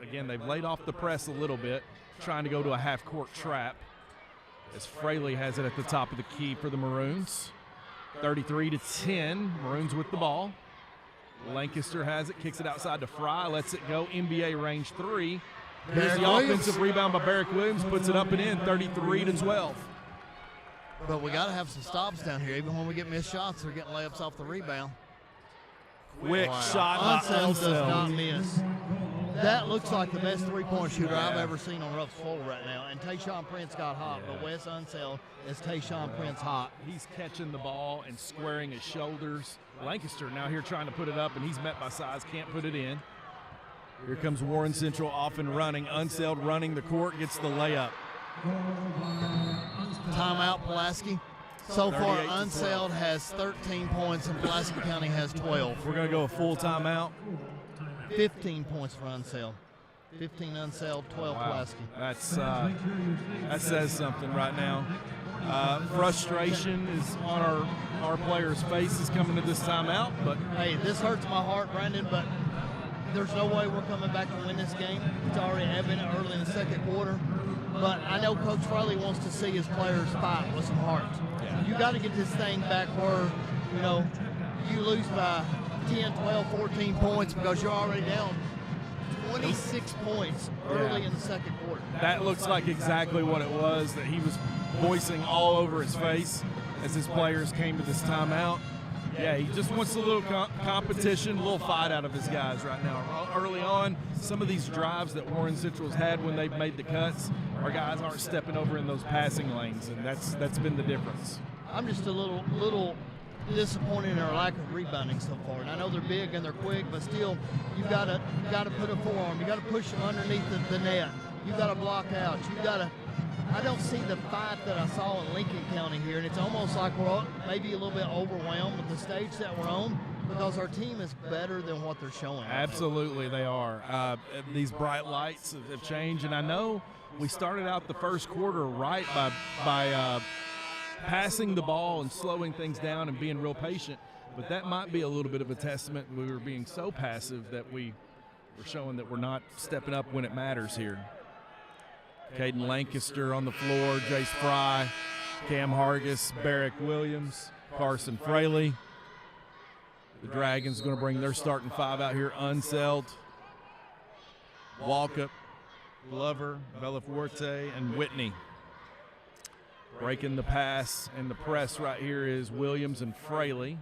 again, they've laid off the press a little bit, trying to go to a half-court trap, as Fraley has it at the top of the key for the Maroons. 33-10, Maroons with the ball. Lancaster has it, kicks it outside to Fry, lets it go, NBA range 3. Here's Barrick the Williams. offensive rebound by Barrick Williams, puts it up and in, 33-12. But we got to have some stops down here. Even when we get missed shots, they're getting layups off the rebound. Quick shot by Unseld does not Unseld. miss. That looks like the best three-point shooter I've ever seen on Ruff's floor right now. And Tayshawn Prince got hot, but Wes Unseld is Tayshawn Prince hot. He's catching the ball and squaring his shoulders. Lancaster now here trying to put it up, and he's met by size, can't put it in. Here comes Warren Central off and running. Unseld running the court, gets the layup. Timeout, Pulaski. So far, Unseld has 13 points and Pulaski County has 12. We're going to go a full timeout. 15 points for Unseld. 15 Unseld, 12 Pulaski. That says something right now. Frustration is on our players' faces coming to this timeout. But hey, this hurts my heart, Brandon, but there's no way we're coming back to win this game. It's already evident early in the second quarter. But I know Coach Fraley wants to see his players fight with some heart. Yeah. You got to get this thing back where, you lose by 10, 12, 14 points because you're already down 26 points early in the second quarter. That looks like exactly what it was that he was voicing all over his face as his players came to this timeout. Yeah, he just wants a little competition, a little fight out of his guys right now. Early on, some of these drives that Warren Central's had when they've made the cuts, our guys aren't stepping over in those passing lanes, and that's been the difference. I'm just a little disappointed in our lack of rebounding so far. And I know they're big and they're quick, but still, you gotta put a forearm. You gotta push them underneath the net. You gotta block out. I don't see the fight that I saw in Lincoln County here, and it's almost like we're maybe a little bit overwhelmed with the stage that we're on because our team is better than what they're showing. Absolutely, they are. These bright lights have changed, and I know we started out the first quarter right by passing the ball and slowing things down and being real patient, but that might be a little bit of a testament. We were being so passive that we were showing that we're not stepping up when it matters here. Caden Lancaster on the floor, Jace Fry, Cam Hargis, Barrick Williams, Carson Fraley. The Dragons going to bring their starting five out here. Unseld, Walkup, Glover, Bellaforte, and Whitney. Breaking the pass and the press right here is Williams and Fraley.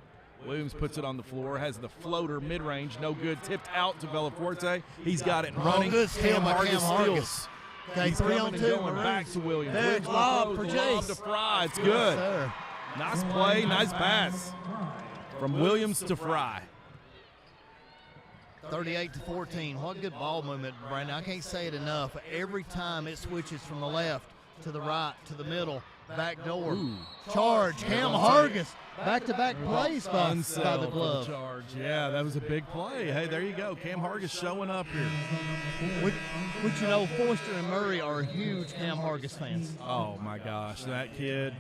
Williams puts it on the floor, has the floater mid-range, no good, tipped out to Bellaforte. He's got it running. Good steal by Cam Hargis. Okay, He's 3 on 2. Going back to Williams. There's lob for Jace. Lob to Fry. It's good. Yes, nice play, nice pass from Williams to Fry. 38-14. What good ball movement, Brandon. I can't say it enough. Every time it switches from the left to the right to the middle, back door. Ooh. Charge. Cam Hargis. Back-to-back plays by the glove. Charge. Yeah, that was a big play. Hey, there you go. Cam Hargis showing up here. Which Forster and Murray are huge Cam Hargis fans. Oh, my gosh. That kid,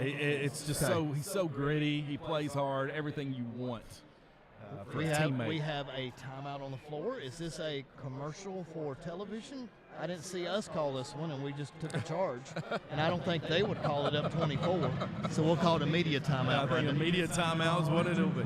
it's just he's so gritty. He plays hard. Everything you want for a teammate. We have a timeout on the floor. Is this a commercial for television? I didn't see us call this one, and we just took a charge. And I don't think they would call it up 24. So we'll call it a media timeout, Brendan. A media timeout is what it'll be.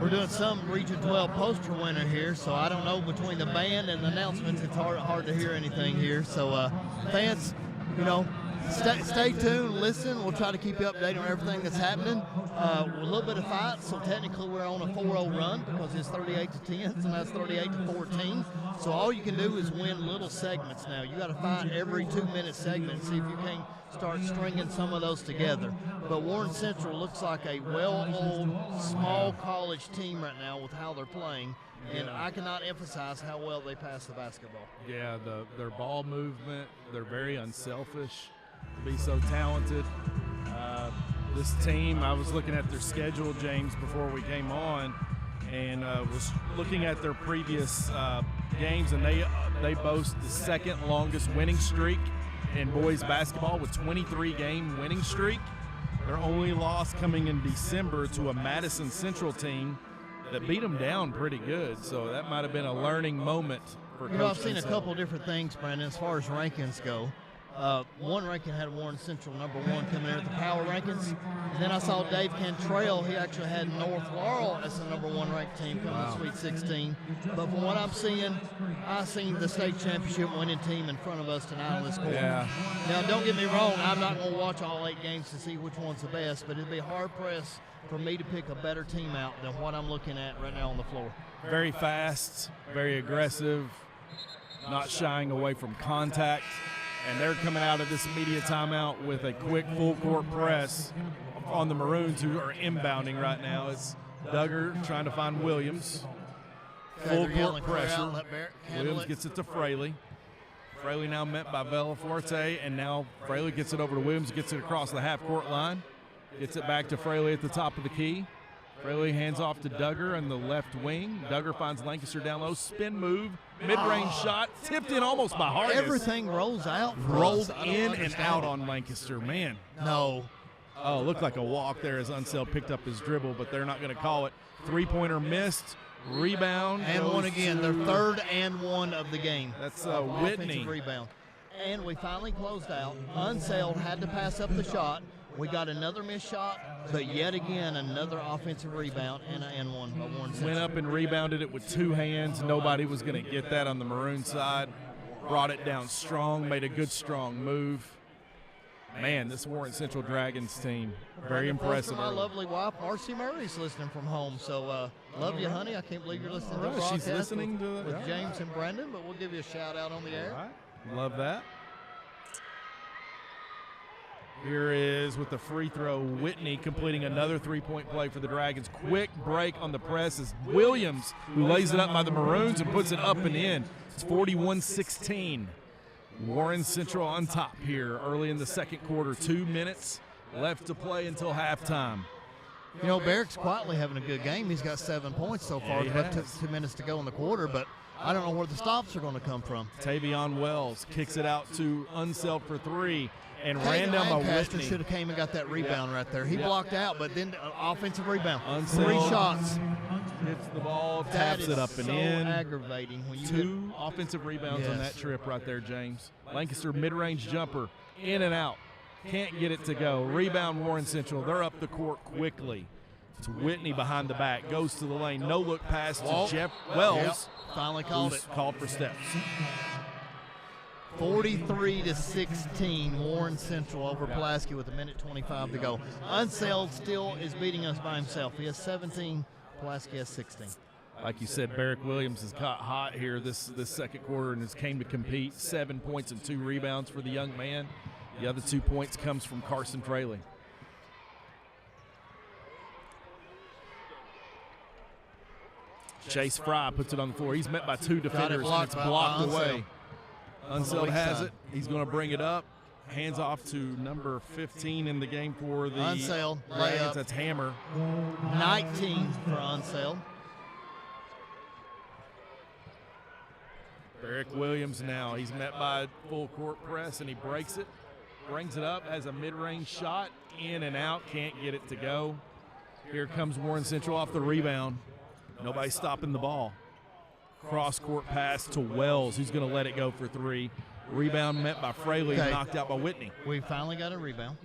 We're doing some Region 12 poster winner here, so I don't know, between the band and the announcements, it's hard to hear anything here. So fans, stay tuned, listen. We'll try to keep you updated on everything that's happening. A little bit of fight, so technically we're on a 4-0 run because it's 38-10, so that's 38-14. So all you can do is win little segments now. You got to fight every 2-minute segment and see if you can start stringing some of those together. But Warren Central looks like a well-oiled, small college team right now with how they're playing. And I cannot emphasize how well they pass the basketball. Yeah, their ball movement, they're very unselfish. To be so talented. This team, I was looking at their schedule, James, before we came on, and was looking at their previous games, and they boast the second longest winning streak in boys basketball with 23-game winning streak. Their only loss coming in December to a Madison Central team that beat them down pretty good. So that might have been a learning moment for Coach I've seen a couple different things, Brandon, as far as rankings go. one ranking had Warren Central number 1 coming in at the power rankings. And then I saw Dave Cantrell. He actually had North Laurel as the number 1 ranked team coming to Sweet 16. But from what I'm seeing, I seen the state championship winning team in front of us tonight on this court. Yeah. Now, don't get me wrong. I'm not going to watch all 8 games to see which one's the best, but it'd be hard-pressed for me to pick a better team out than what I'm looking at right now on the floor. Very fast, very aggressive, not shying away from contact. And they're coming out of this immediate timeout with a quick full-court press on the Maroons, who are inbounding right now. It's Duggar trying to find Williams. Full-court pressure. Williams gets it to Fraley. Fraley now met by Bellaforte, and now Fraley gets it over to Williams, gets it across the half-court line, gets it back to Fraley at the top of the key. Fraley hands off to Duggar in the left wing. Duggar finds Lancaster down low, spin move, mid-range shot, tipped in almost by Hargis. Everything rolls out. Rolled in and out on Lancaster, man. No. Oh, looked like a walk there as Unseld picked up his dribble, but they're not going to call it. Three-pointer missed, rebound. And one again, their 3rd and 1 of the game. That's Offensive Whitney. rebound. And we finally closed out. Unseld had to pass up the shot. We got another missed shot, but yet again another offensive rebound and one by Warren Central. Went up and rebounded it with 2 hands. Nobody was going to get that on the Maroon side. Brought it down strong, made a good strong move. Man, this Warren Central Dragons team, very impressive. My lovely wife, Marcy Murray's listening from home, so love you, honey. I can't believe you're listening to the broadcast. She's listening with James and Brandon, but we'll give you a shout out on the air. All right. Love that. Here is with the free throw, Whitney completing another 3-point play for the Dragons. Quick break on the press is Williams, who lays it up by the Maroons and puts it up and in. It's 41-16. Warren Central on top here early in the second quarter. 2 minutes left to play until halftime. You know, Barrick's quietly having a good game. He's got 7 points so far. Yeah, Took 2 minutes to go in the quarter, but I don't know where the stops are going to come from. Tavion Wells kicks it out to Unseld for 3. And ran down by Lancaster Whitney. should have came and got that rebound right there. He blocked out, but then offensive rebound. Unseld 3 shots. Hits the ball, That taps is it up and so in. aggravating when you 2 offensive rebounds on that trip right there, James. Lancaster mid-range jumper, in and out. Can't get it to go. Rebound Warren Central. They're up the court quickly. It's Whitney behind the back. Goes to the lane. No look pass to Jeff Wells. Yep. Finally called it. Called for steps. 43-16, Warren Central over Pulaski with 1:25 to go. Unseld still is beating us by himself. He has 17, Pulaski has 16. Like you said, Barrick Williams has caught hot here this second quarter and has came to compete. 7 points and 2 rebounds for the young man. The other 2 points comes from Carson Fraley. Chase Fry puts it on the floor. He's met by 2 defenders and it's blocked away. Unseld has it. He's going to bring it up. Hands off to number 15 in the game for the Unseld. Dragons. That's Hammer. 19 for Unseld. Barrick Williams now. He's met by a full court press and he breaks it. Brings it up, has a mid-range shot. In and out. Can't get it to go. Here comes Warren Central off the rebound. Nobody stopping the ball. Cross-court pass to Wells, who's going to let it go for 3. Rebound met by Fraley, knocked out by Whitney. We finally got a rebound.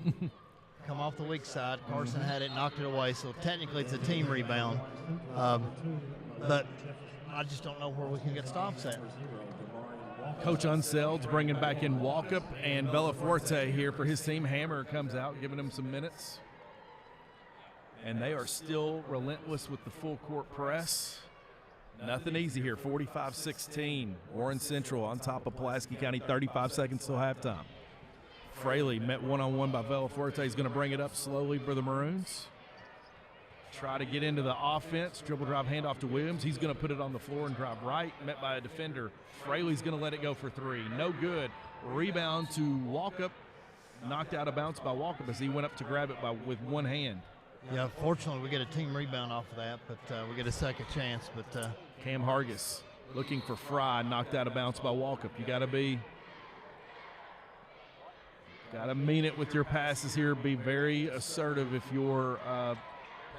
Come off the weak side. Carson had it, knocked it away, so technically it's a team rebound. But I just don't know where we can get stops at. Coach Unseld's bringing back in Walkup and Bellaforte here for his team. Hammer comes out, giving him some minutes. And they are still relentless with the full court press. Nothing easy here, 45-16. Warren Central on top of Pulaski County, 35 seconds till halftime. Fraley met one-on-one by Bellaforte. He's going to bring it up slowly for the Maroons. Try to get into the offense. Dribble drive handoff to Williams. He's going to put it on the floor and drive right, met by a defender. Fraley's going to let it go for 3. No good. Rebound to Walkup. Knocked out of bounds by Walkup as he went up to grab it with one hand. Yeah, fortunately we get a team rebound off of that, but we get a second chance. But Cam Hargis looking for Fry, knocked out of bounds by Walkup. You got to mean it with your passes here. Be very assertive if you're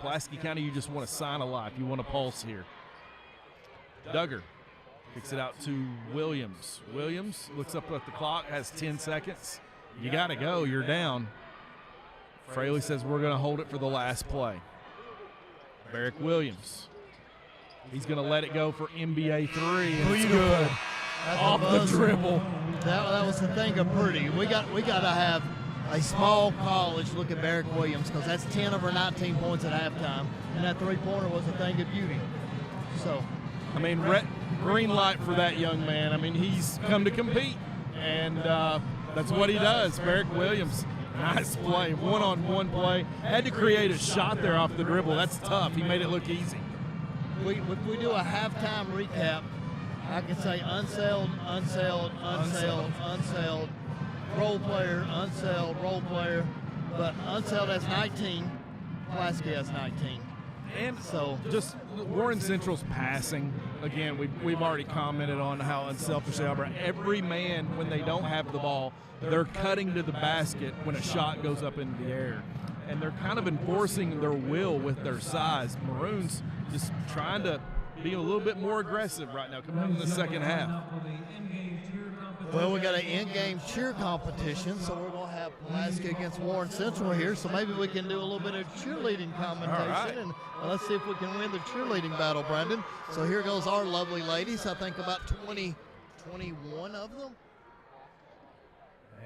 Pulaski County. You just want to sign a life. You want to pulse here. Duggar Kicks it out to Williams. Williams looks up at the clock, has 10 seconds. You got to go. You're down. Fraley says we're going to hold it for the last play. Barrick Williams. He's going to let it go for NBA 3. And it's good. Off the dribble. That was the thing of Purdy. We got to have a small college look at Barrick Williams, because that's 10 of our 19 points at halftime, and that three-pointer was a thing of beauty. So, I mean, green light for that young man. I mean, he's come to compete, and that's what he does. Barrick Williams, nice play, one-on-one play. Had to create a shot there off the dribble. That's tough. He made it look easy. If we do a halftime recap, I can say unsailed, role player, unsailed, role player, but unsailed has 19, Pulaski has 19. And so just Warren Central's passing, again, we've already commented on how unselfish they are, but every man, when they don't have the ball, they're cutting to the basket when a shot goes up into the air. And they're kind of enforcing their will with their size. Maroons just trying to be a little bit more aggressive right now coming in the second half. Well, we got an in-game cheer competition, so we're going to have Pulaski against Warren Central here, so maybe we can do a little bit of cheerleading commentation, and let's see if we can win the cheerleading battle, Brandon. So here goes our lovely ladies, I think about 21 of them.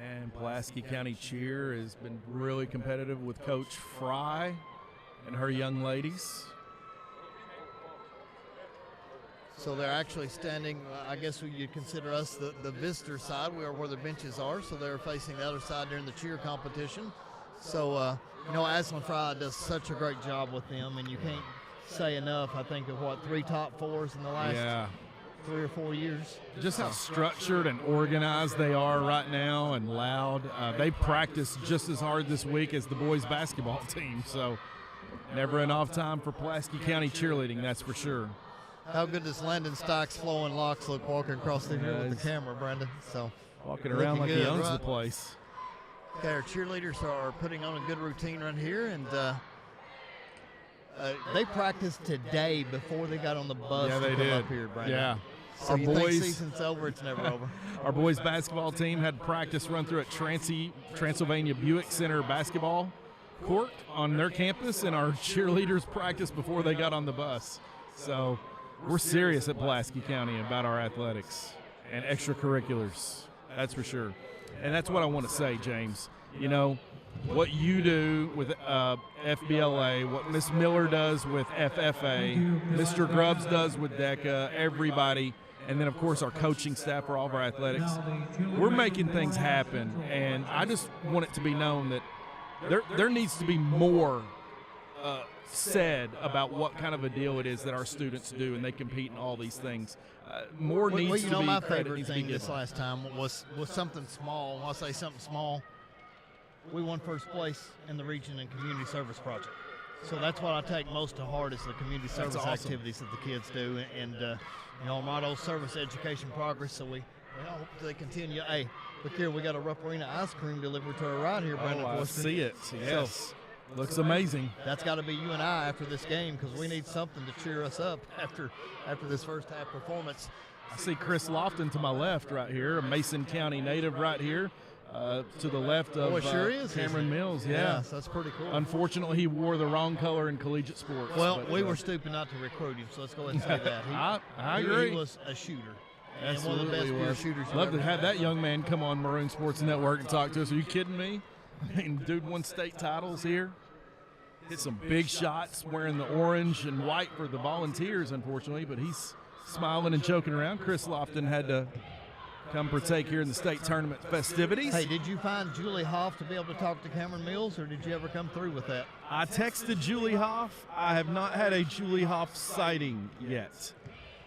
And Pulaski County Cheer has been really competitive with Coach Fry and her young ladies. So they're actually standing, I guess you'd consider us the visitor side. We are where the benches are, so they're facing the other side during the cheer competition. So, Aslan Fry does such a great job with them, and you can't say enough, I think, of 3 top 4s in the last 3 or 4 years. Just how structured and organized they are right now, and loud. They practice just as hard this week as the boys basketball team, so never an off time for Pulaski County cheerleading, that's for sure. How good does Landon Stock's flowing locks look walking across the here with the camera, Brandon? So walking around like he owns the place. Okay, our cheerleaders are putting on a good routine right here, and they practiced today before they got on the bus to come up here, Brandon. Yeah. So our you boys, think season's over, it's never over. Our boys basketball team had practice run through at Transylvania Buick Center basketball court on their campus, and our cheerleaders practiced before they got on the bus. So we're serious at Pulaski County about our athletics and extracurriculars, that's for sure. And that's what I want to say, James. What you do with FBLA, what Miss Miller does with FFA, Mr. Grubbs does with DECA, everybody, and then, of course, our coaching staff for all of our athletics. We're making things happen, and I just want it to be known that there needs to be more said about what kind of a deal it is that our students do, and they compete in all these things. More needs to be. My favorite thing this last time was something small. When I say something small, we won first place in the region in community service project. So that's what I take most to heart is the community service activities that the kids do, and our motto, service, education, progress. So we hope they continue. Hey, look here, we got a Rupp Arena ice cream delivered to our right here, Brandon. I see it. Yes. So, looks amazing. That's got to be you and I after this game, because we need something to cheer us up after this first half performance. I see Chris Lofton to my left right here, a Mason County native right here, to the left of sure is, Cameron Mills. Yeah, so that's pretty cool. Unfortunately, he wore the wrong color in collegiate sports. Well, we were stupid not to recruit him, so let's go ahead and say that. I agree. He was a shooter. And Absolutely one of the best shooters. Love to have that young man come on Maroon Sports Network and talk to us. Are you kidding me? I mean, dude won state titles here. Hit some big shots wearing the orange and white for the Volunteers, unfortunately, but he's smiling and joking around. Chris Lofton had to come partake here in the state tournament festivities. Hey, did you find Julie Hoff to be able to talk to Cameron Mills, or did you ever come through with that? I texted Julie Hoff. I have not had a Julie Hoff sighting yet,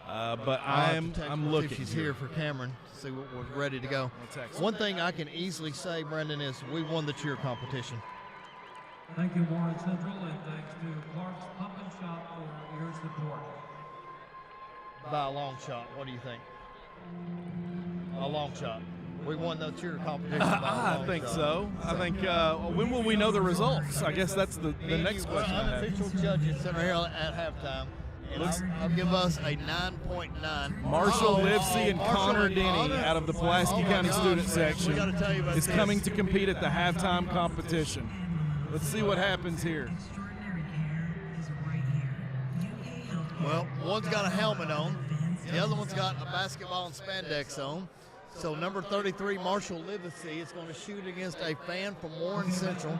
but I'm looking. She's here for Cameron. See what we're ready to go. One thing I can easily say, Brendan, is we won the cheer competition. Thank you, Warren Central, and thanks to Clark's Pump and Shop for your support. By a long shot, what do you think? A long shot. We won the cheer competition. I think so. I think when will we know the results? I guess that's the next question. Unofficial judges sitting here at halftime, I'll give us a 9.9. Marshall Livesey and Marshall Connor and Denny Connor. out of the Pulaski Oh, my County gosh, student man. section We gotta tell you about is this. coming to compete at the halftime competition. Let's see what happens here. Well, one's got a helmet on. The other one's got a basketball and spandex on. So number 33, Marshall Livesey, is going to shoot against a fan from Warren Central.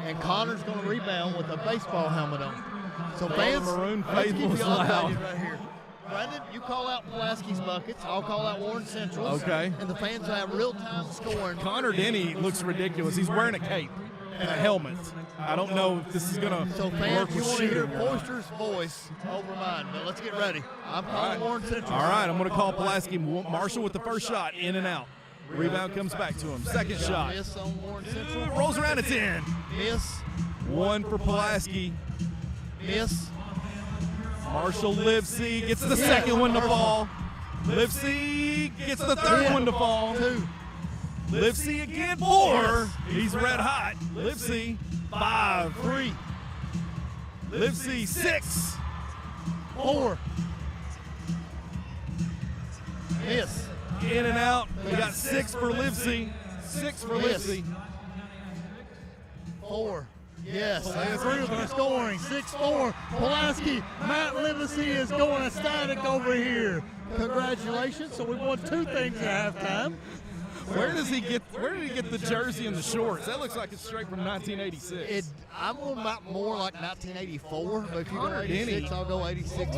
And Connor's going to rebound with a baseball helmet on. So fans, Maroon let's keep you faithful's loud. updated right here. Brandon, you call out Pulaski's buckets. I'll call out Warren Central's. Okay. And the fans will have real-time scoring. Connor Denny looks ridiculous. He's wearing a cape and a helmet. I don't know if this is going to So work fans, you with want to hear shooting. Foister's voice over mine, but let's get ready. I'm calling Warren Central. All right, I'm going to call Pulaski. Marshall with the first shot, in and out. Rebound comes back to him. Second shot. Miss on Warren Central. Rolls around, it's in. Miss. One for Pulaski. Miss. Marshall Livesey gets the second one to fall. Livesey gets the third one to fall. 2. Livesey again, 4. He's red hot. Livesey, 5. 3. Livesey, 6. 4. Miss. In and out. We got 6 for Livesey. 6 for Livesey. 4. Yes, and 3 of them are scoring. 6-4. Pulaski. Matt Livesey is going ecstatic over here. Congratulations. So we won 2 things at halftime. Where did he get the jersey and the shorts? That looks like it's straight from 1986. I'm going about more like 1984, but if you go Connor 86, Denny. I'll go 86.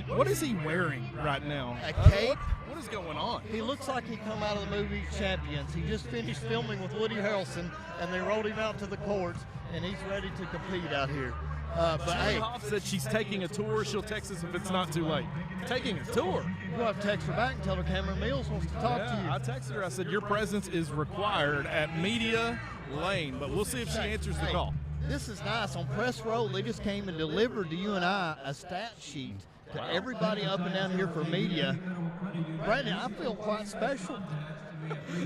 What is he wearing right now? A cape. What is going on? He looks like he come out of the movie Champions. He just finished filming with Woody Harrelson, and they rolled him out to the courts, and he's ready to compete out here. But Julie hey, Hoff said she's taking a tour. She'll text us if it's not too late. Taking a tour. you'll have to text her back and tell her Cameron Mills wants to talk to you. I texted her. I said, your presence is required at Media Lane, but we'll see if she answers the Hey, call. This is nice. On Press Row, they just came and delivered to you and I a stat sheet to everybody up and down here for media. Brandon, I feel quite special.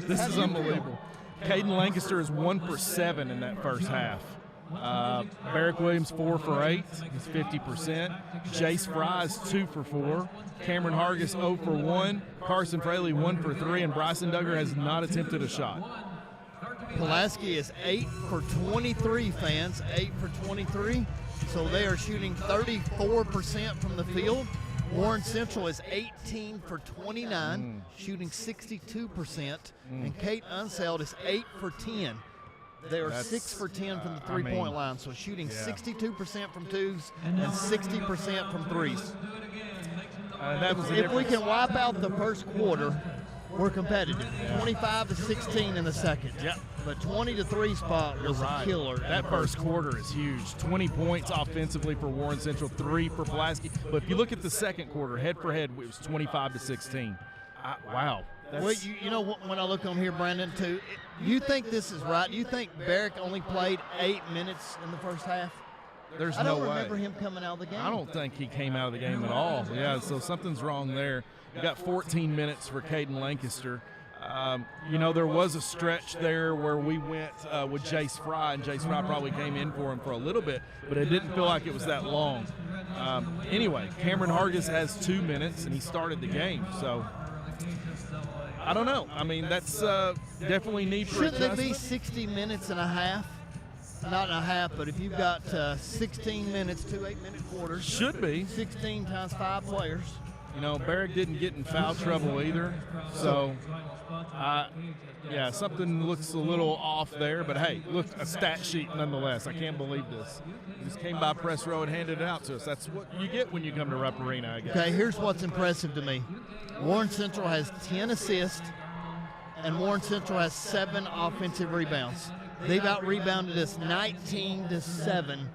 This is unbelievable. Caden Lancaster is 1 for 7 in that first half. Barrick Williams 4 for 8. He's 50%. Jace Fry is 2 for 4. Cameron Hargis 0 for 1. Carson Fraley 1 for 3. And Bryson Duggar has not attempted a shot. Pulaski is 8 for 23, fans. 8 for 23. So they are shooting 34% from the field. Warren Central is 18 for 29, shooting 62%. And Kate Unseld is 8 for 10. They are 6 for 10 from the three-point line, so shooting 62% from twos and 60% from threes. That was the If we difference. can wipe out the first quarter, we're competitive. 25-16 in the second. Yep. But 20-3 spot was a killer. That first quarter is huge. 20 points offensively for Warren Central, 3 for Pulaski. But if you look at the second quarter, head for head, it was 25-16. Wow. Well, you know what, when I look on here, Brandon, too, you think this is right? You think Barrick only played 8 minutes in the first half? There's I no don't way. remember him coming out of the game. I don't think he came out of the game at all. Yeah, so something's wrong there. You got 14 minutes for Caden Lancaster. There was a stretch there where we went with Jace Fry, and Jace Fry probably came in for him for a little bit, but it didn't feel like it was that long. Anyway, Cameron Hargis has 2 minutes, and he started the game. So I don't know. I mean, that's definitely need for Shouldn't it adjustment. be 60 minutes and a half? Not and a half, but if you've got 16 minutes, 2 8-minute quarters. Should be. 16 times 5 players. Barrick didn't get in foul trouble either. So, something looks a little off there. But, hey, look, a stat sheet nonetheless. I can't believe this. He just came by press row and handed it out to us. That's what you get when you come to Rupp Arena, I guess. Okay, here's what's impressive to me. Warren Central has 10 assists, and Warren Central has 7 offensive rebounds. They've out-rebounded us 19-7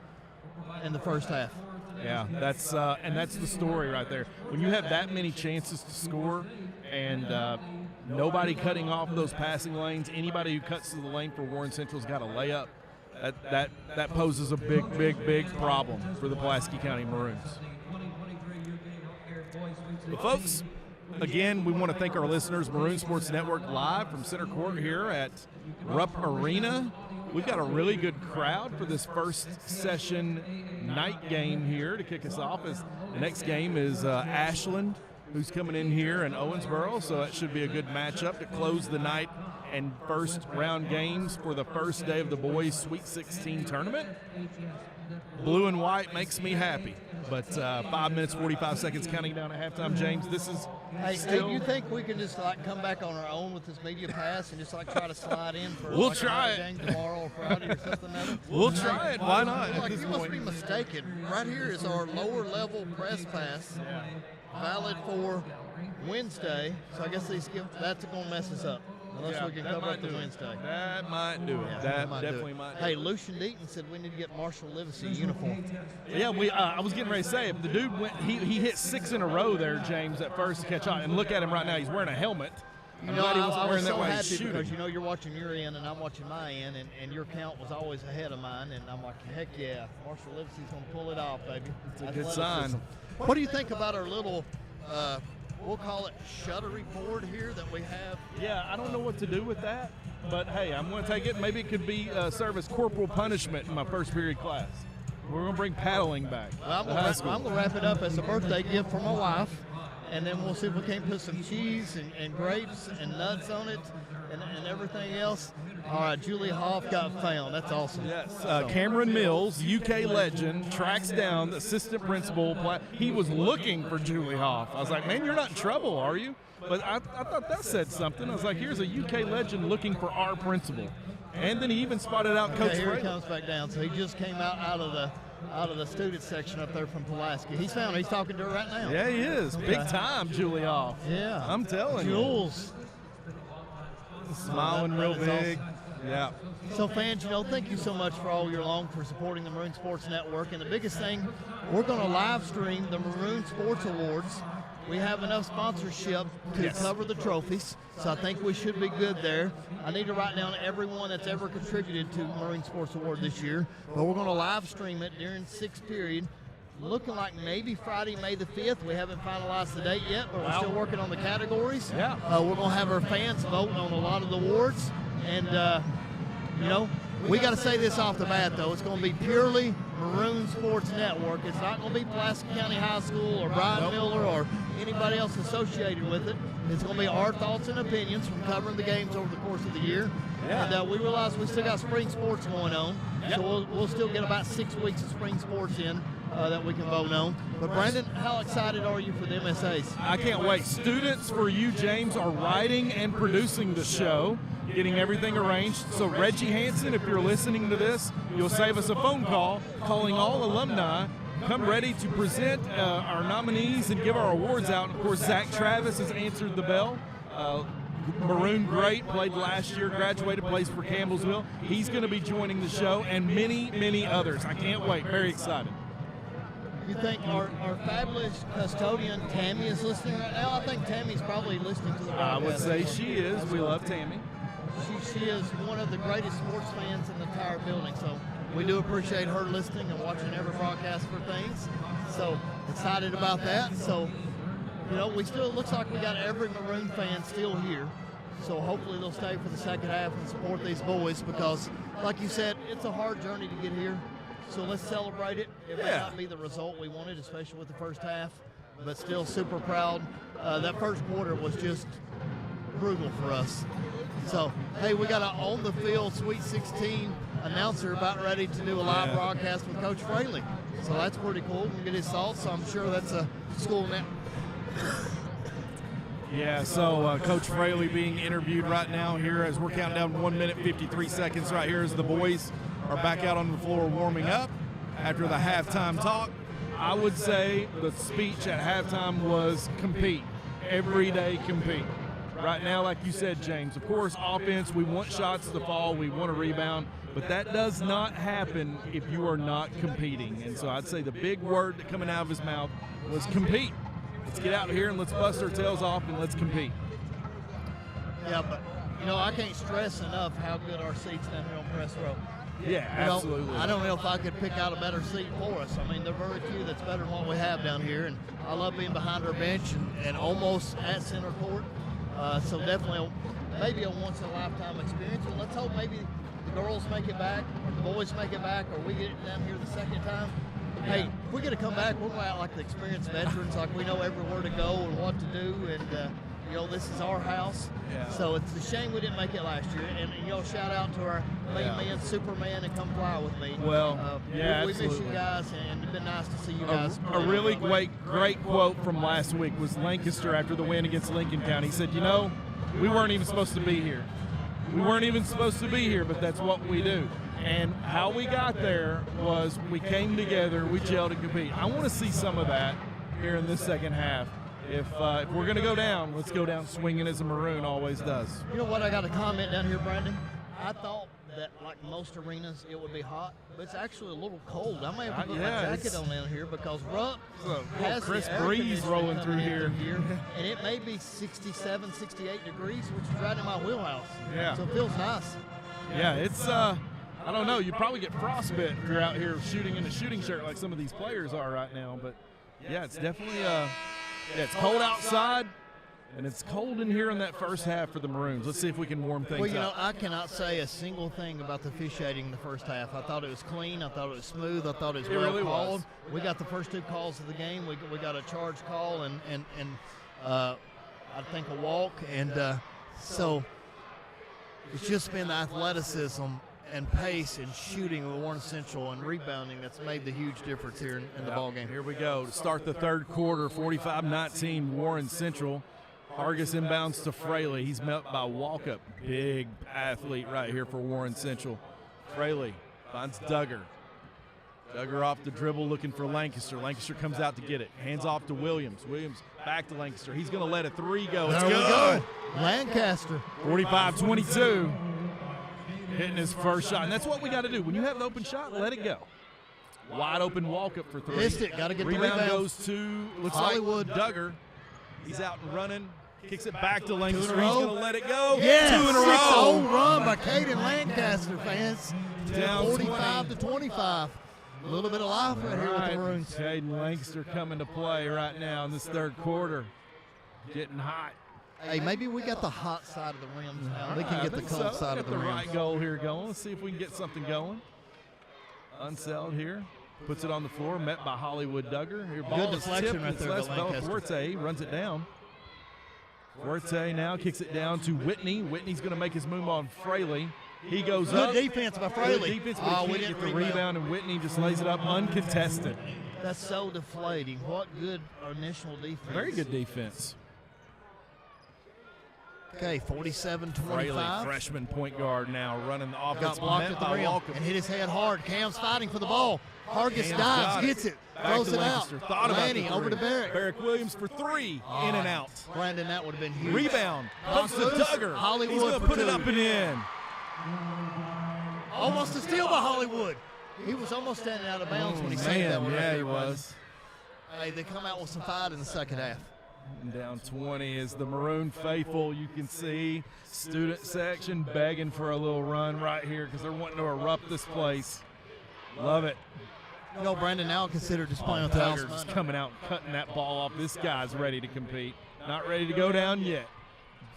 in the first half. Yeah, that's the story right there. When you have that many chances to score and nobody cutting off those passing lanes, anybody who cuts to the lane for Warren Central's got a layup. That poses a big problem for the Pulaski County Maroons. But folks, again, we want to thank our listeners, Maroon Sports Network live from Center Court here at Rupp Arena. We've got a really good crowd for this first session night game here to kick us off as The next game is Ashland, who's coming in here in Owensboro, so that should be a good matchup to close the night and first round games for the first day of the boys' Sweet 16 tournament. Blue and white makes me happy, but 5 minutes, 45 seconds counting down at halftime, James. This is Hey, still... do you think we can just like come back on our own with this media pass and just like try to slide in for We'll like try a it. game tomorrow or Friday or something? We'll try it. Why not? At Like, this you must point. be mistaken. Right here is our lower level press pass, valid for Wednesday. So I guess that's going to mess us up. Unless we can that cover might up the do it. Wednesday. That might do it. Yeah, that might do definitely it. might do Hey, it. Lucian Deaton said we need to get Marshall Livesey uniform. Yeah, I was getting ready to say, if the dude went, he hit 6 in a row there, James, at first to catch on. And look at him right now. He's wearing a helmet. You I'm know, glad he I wasn't was wearing that so while he's happy shooting. because, you know, you're watching your end and I'm watching my end, and your count was always ahead of mine. And I'm like, heck yeah, Marshall Livesey's going to pull it off, baby. It's a good sign. What do you think about our little, we'll call it shuttery board here that we have? Yeah, I don't know what to do with that, but hey, I'm going to take it. Maybe it could be serve as corporal punishment in my first period class. We're going to bring paddling back. Well, I'm going to wrap it up as a birthday gift for my wife, and then we'll see if we can't put some cheese and grapes and nuts on it and everything else. All right, Julie Hoff got found. That's awesome. Yes, Cameron Mills, UK legend, tracks down the assistant principal. He was looking for Julie Hoff. I was like, man, you're not in trouble, are you? But I thought that said something. I was like, here's a UK legend looking for our principal. And then he even spotted out Coach Here he Fraley. comes back down. So he just came out of the student section up there from Pulaski. He's found her. He's talking to her right now. Yeah, he is. Okay. Big time, Julie Hoff. Yeah. I'm telling Jules. you. Smiling real That is big. awesome. Yeah. So fans, you know, thank you so much for all year long for supporting the Maroon Sports Network. And the biggest thing, we're going to live stream the Maroon Sports Awards. We have enough sponsorship to cover the trophies, so I think we should be good there. I need to write down everyone that's ever contributed to Maroon Sports Award this year, but we're going to live stream it during sixth period. Looking like maybe Friday, May the 5th. We haven't finalized the date yet, but we're still working on the categories. Yeah. We're going to have our fans voting on a lot of the awards. And, you know, we got to say this off the bat, though. It's going to be purely Maroon Sports Network. It's not going to be Pulaski County High School or Brian Miller or anybody else associated with it. It's going to be our thoughts and opinions from covering the games over the course of the year. Yeah. And we realize we still got spring sports going on, so we'll still get about 6 weeks of spring sports in that we can vote on. But Brandon, how excited are you for the MSAs? I can't wait. Students for you, James, are writing and producing the show, getting everything arranged. So Reggie Hansen, if you're listening to this, you'll save us a phone call calling all alumni. Come ready to present our nominees and give our awards out. Of course, Zach Travis has answered the bell. Maroon great, played last year, graduated, plays for Campbellsville. He's going to be joining the show, and many, many others. I can't wait. Very excited. You think our fabulous custodian Tammy is listening right now? I think Tammy's probably listening to the podcast. I would say she is. We love Tammy. She is one of the greatest sports fans in the entire building, so we do appreciate her listening and watching every broadcast for things. So excited about that. So, you know, it looks like we got every Maroon fan still here. So hopefully they'll stay for the second half and support these boys because, like you said, it's a hard journey to get here. So let's celebrate it. It may not be the result we wanted, especially with the first half, but still super proud. That first quarter was just brutal for us. So, hey, we got an on-the-field Sweet 16 announcer about ready to do a live broadcast with Coach Fraley. So that's pretty cool. We'll get his thoughts. So I'm sure that's a school net. Yeah, so Coach Fraley being interviewed right now here as we're counting down 1 minute 53 seconds right here as the boys are back out on the floor warming up after the halftime talk. I would say the speech at halftime was compete. Every day compete. Right now, like you said, James, of course, offense, we want shots to fall, we want to rebound, but that does not happen if you are not competing. And so I'd say the big word that coming out of his mouth was compete. Let's get out here and let's bust our tails off and let's compete. Yeah, but, you know, I can't stress enough how good our seats down here on press row. Yeah, absolutely. I don't know if I could pick out a better seat for us. I mean, there are very few that's better than what we have down here, and I love being behind our bench and almost at center court. So definitely maybe a once-in-a-lifetime experience, and let's hope maybe the girls make it back, or the boys make it back, or we get it down here the second time. Hey, if we get to come back, we'll go out like the experienced veterans, like we know everywhere to go and what to do, and this is our house. Yeah. So it's a shame we didn't make it last year. And shout out to our main man, Superman, and come fly with me. Well, yeah, we miss absolutely. you guys, and it's been nice to see you guys. A really great quote from last week was Lancaster after the win against Lincoln County. He said, we weren't even supposed to be here. We weren't even supposed to be here, but that's what we do. And how we got there was we came together, we gelled and compete. I want to see some of that here in this second half. If we're going to go down, let's go down swinging as a Maroon always does. You know what? I got a comment down here, Brandon. I thought that, like most arenas, it would be hot, but it's actually a little cold. I may have to put my jacket on down here because Rupp has crisp the air breeze rolling conditioning through coming here. in and it may be 67, 68 degrees, which is right in my wheelhouse. Yeah. So it feels nice. Yeah, it's I don't know. You probably get frostbite if you're out here shooting in a shooting shirt like some of these players are right now. But yeah, it's definitely it's cold outside, and it's cold in here in that first half for the Maroons. Let's see if we can warm things up. I cannot say a single thing about the officiating in the first half. I thought it was clean. I thought it was smooth. I thought it was well called. We got the first two calls of the game. We got a charge call and I think a walk, and so it's just been the athleticism and pace and shooting with Warren Central and rebounding that's made the huge difference here in the ball game. Here we go to start the third quarter. 45-19 Warren Central. Hargis inbounds to Fraley. He's met by Walkup. Big athlete right here for Warren Central. Fraley finds Duggar. Duggar off the dribble looking for Lancaster. Lancaster comes out to get it. Hands off to Williams. Williams back to Lancaster. He's going to let a three go. It's there we good. go. Lancaster. 45-22. Hitting his first shot. And that's what we got to do. When you have an open shot, let it go. Wide open Walkup for three. Missed it. Got to get the Rebound rebound. goes to, looks Hollywood. like Duggar. He's out and running. Kicks it back to Lancaster. Two in a He's row. going to let it go. Yeah, 2 in a 6-0 row. run by Caden Lancaster, fans. Down 45-25. A little bit of life right here with the Maroons. Caden Lancaster coming to play right now in this third quarter. Getting hot. Hey, maybe we got the hot side of the rims now. We can I get the think cold so. side of Got the rims. right goal here going. Let's see if we can get something going. Unselled here. Puts it on the floor. Met by Hollywood Duggar. Here, ball is deflection tipped. right It's there by less Lancaster. Forte runs it down. Forte now kicks it down to Whitney. Whitney's going to make his move on Fraley. He goes up. Good defense by Fraley. Good defense, but he can't get the rebound, and Whitney just lays it up uncontested. That's so deflating. What good initial defense. Very good defense. Okay, Fraley, 47-25. freshman point guard now running the offense. Got blocked Met at the by rim Walkup. and hit his head hard. Cam's fighting for the ball. Hargis Cam's dives, got it. gets it, Back throws to it out. Lancaster. Thought about Lanny the over to three. Barrick. Barrick Williams for three. In and out. Brandon, that would have been huge. Rebound. Comes to Loose. Duggar. Hollywood He's going to for put it two. up and in. Almost a steal by Hollywood. He was almost standing out of bounds when he saved that one. Yeah, right he there, Brandon. was. Hey, they come out with some fight in the second half. Down 20 is the Maroon faithful. You can see student section begging for a little run right here because they're wanting to erupt this place. Love it. You know, Brandon now considered just playing with the house Duggar just money. coming out, cutting that ball off. This guy's ready to compete. Not ready to go down yet.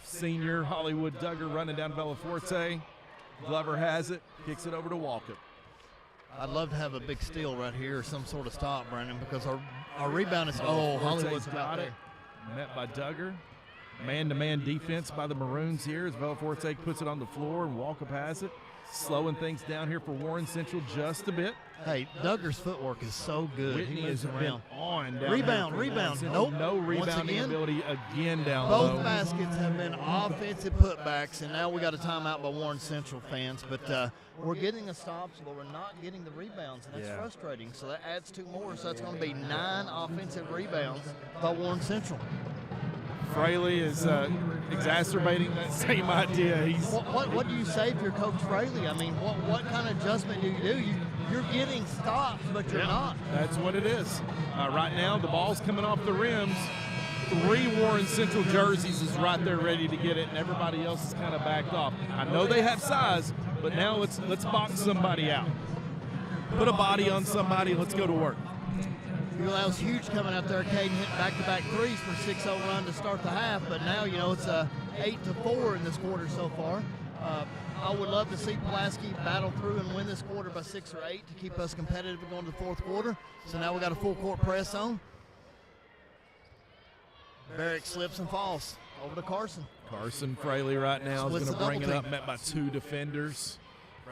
Senior Hollywood Duggar running down Bellaforte. Glover has it, kicks it over to Walkup. I'd love to have a big steal right here or some sort of stop, Brandon, because our rebound is, Hollywood's got out it. there. Met by Duggar. Man-to-man defense by the Maroons here as Bellaforte puts it on the floor and Walkup has it. Slowing things down here for Warren Central just a bit. Hey, Duggar's footwork is so good. Whitney He moves has been around. on down Rebound, here for rebound. Warren Central. Nope. No Once rebounding again, ability again down Both low. baskets have been offensive putbacks, and now we got a timeout by Warren Central fans. But we're getting the stops, but we're not getting the rebounds, and that's frustrating. So that adds two more, so that's going to be 9 offensive rebounds by Warren Central. Fraley is exacerbating that same idea. He's What do you say to your coach Fraley? I mean, what kind of adjustment do you do? You're getting stops, but you're not. That's what it is. Right now, the ball's coming off the rims. 3 Warren Central jerseys is right there ready to get it, and everybody else is kind of backed off. I know they have size, but now let's box somebody out. Put a body on somebody. Let's go to work. You know, that was huge coming out there. Caden hit back-to-back threes for 6-0 run to start the half, but now, it's 8-4 in this quarter so far. I would love to see Pulaski battle through and win this quarter by 6 or 8 to keep us competitive going to the fourth quarter. So now we got a full court press on. Barrick slips and falls over to Carson. Carson Fraley right now is going to bring it up, met by 2 defenders.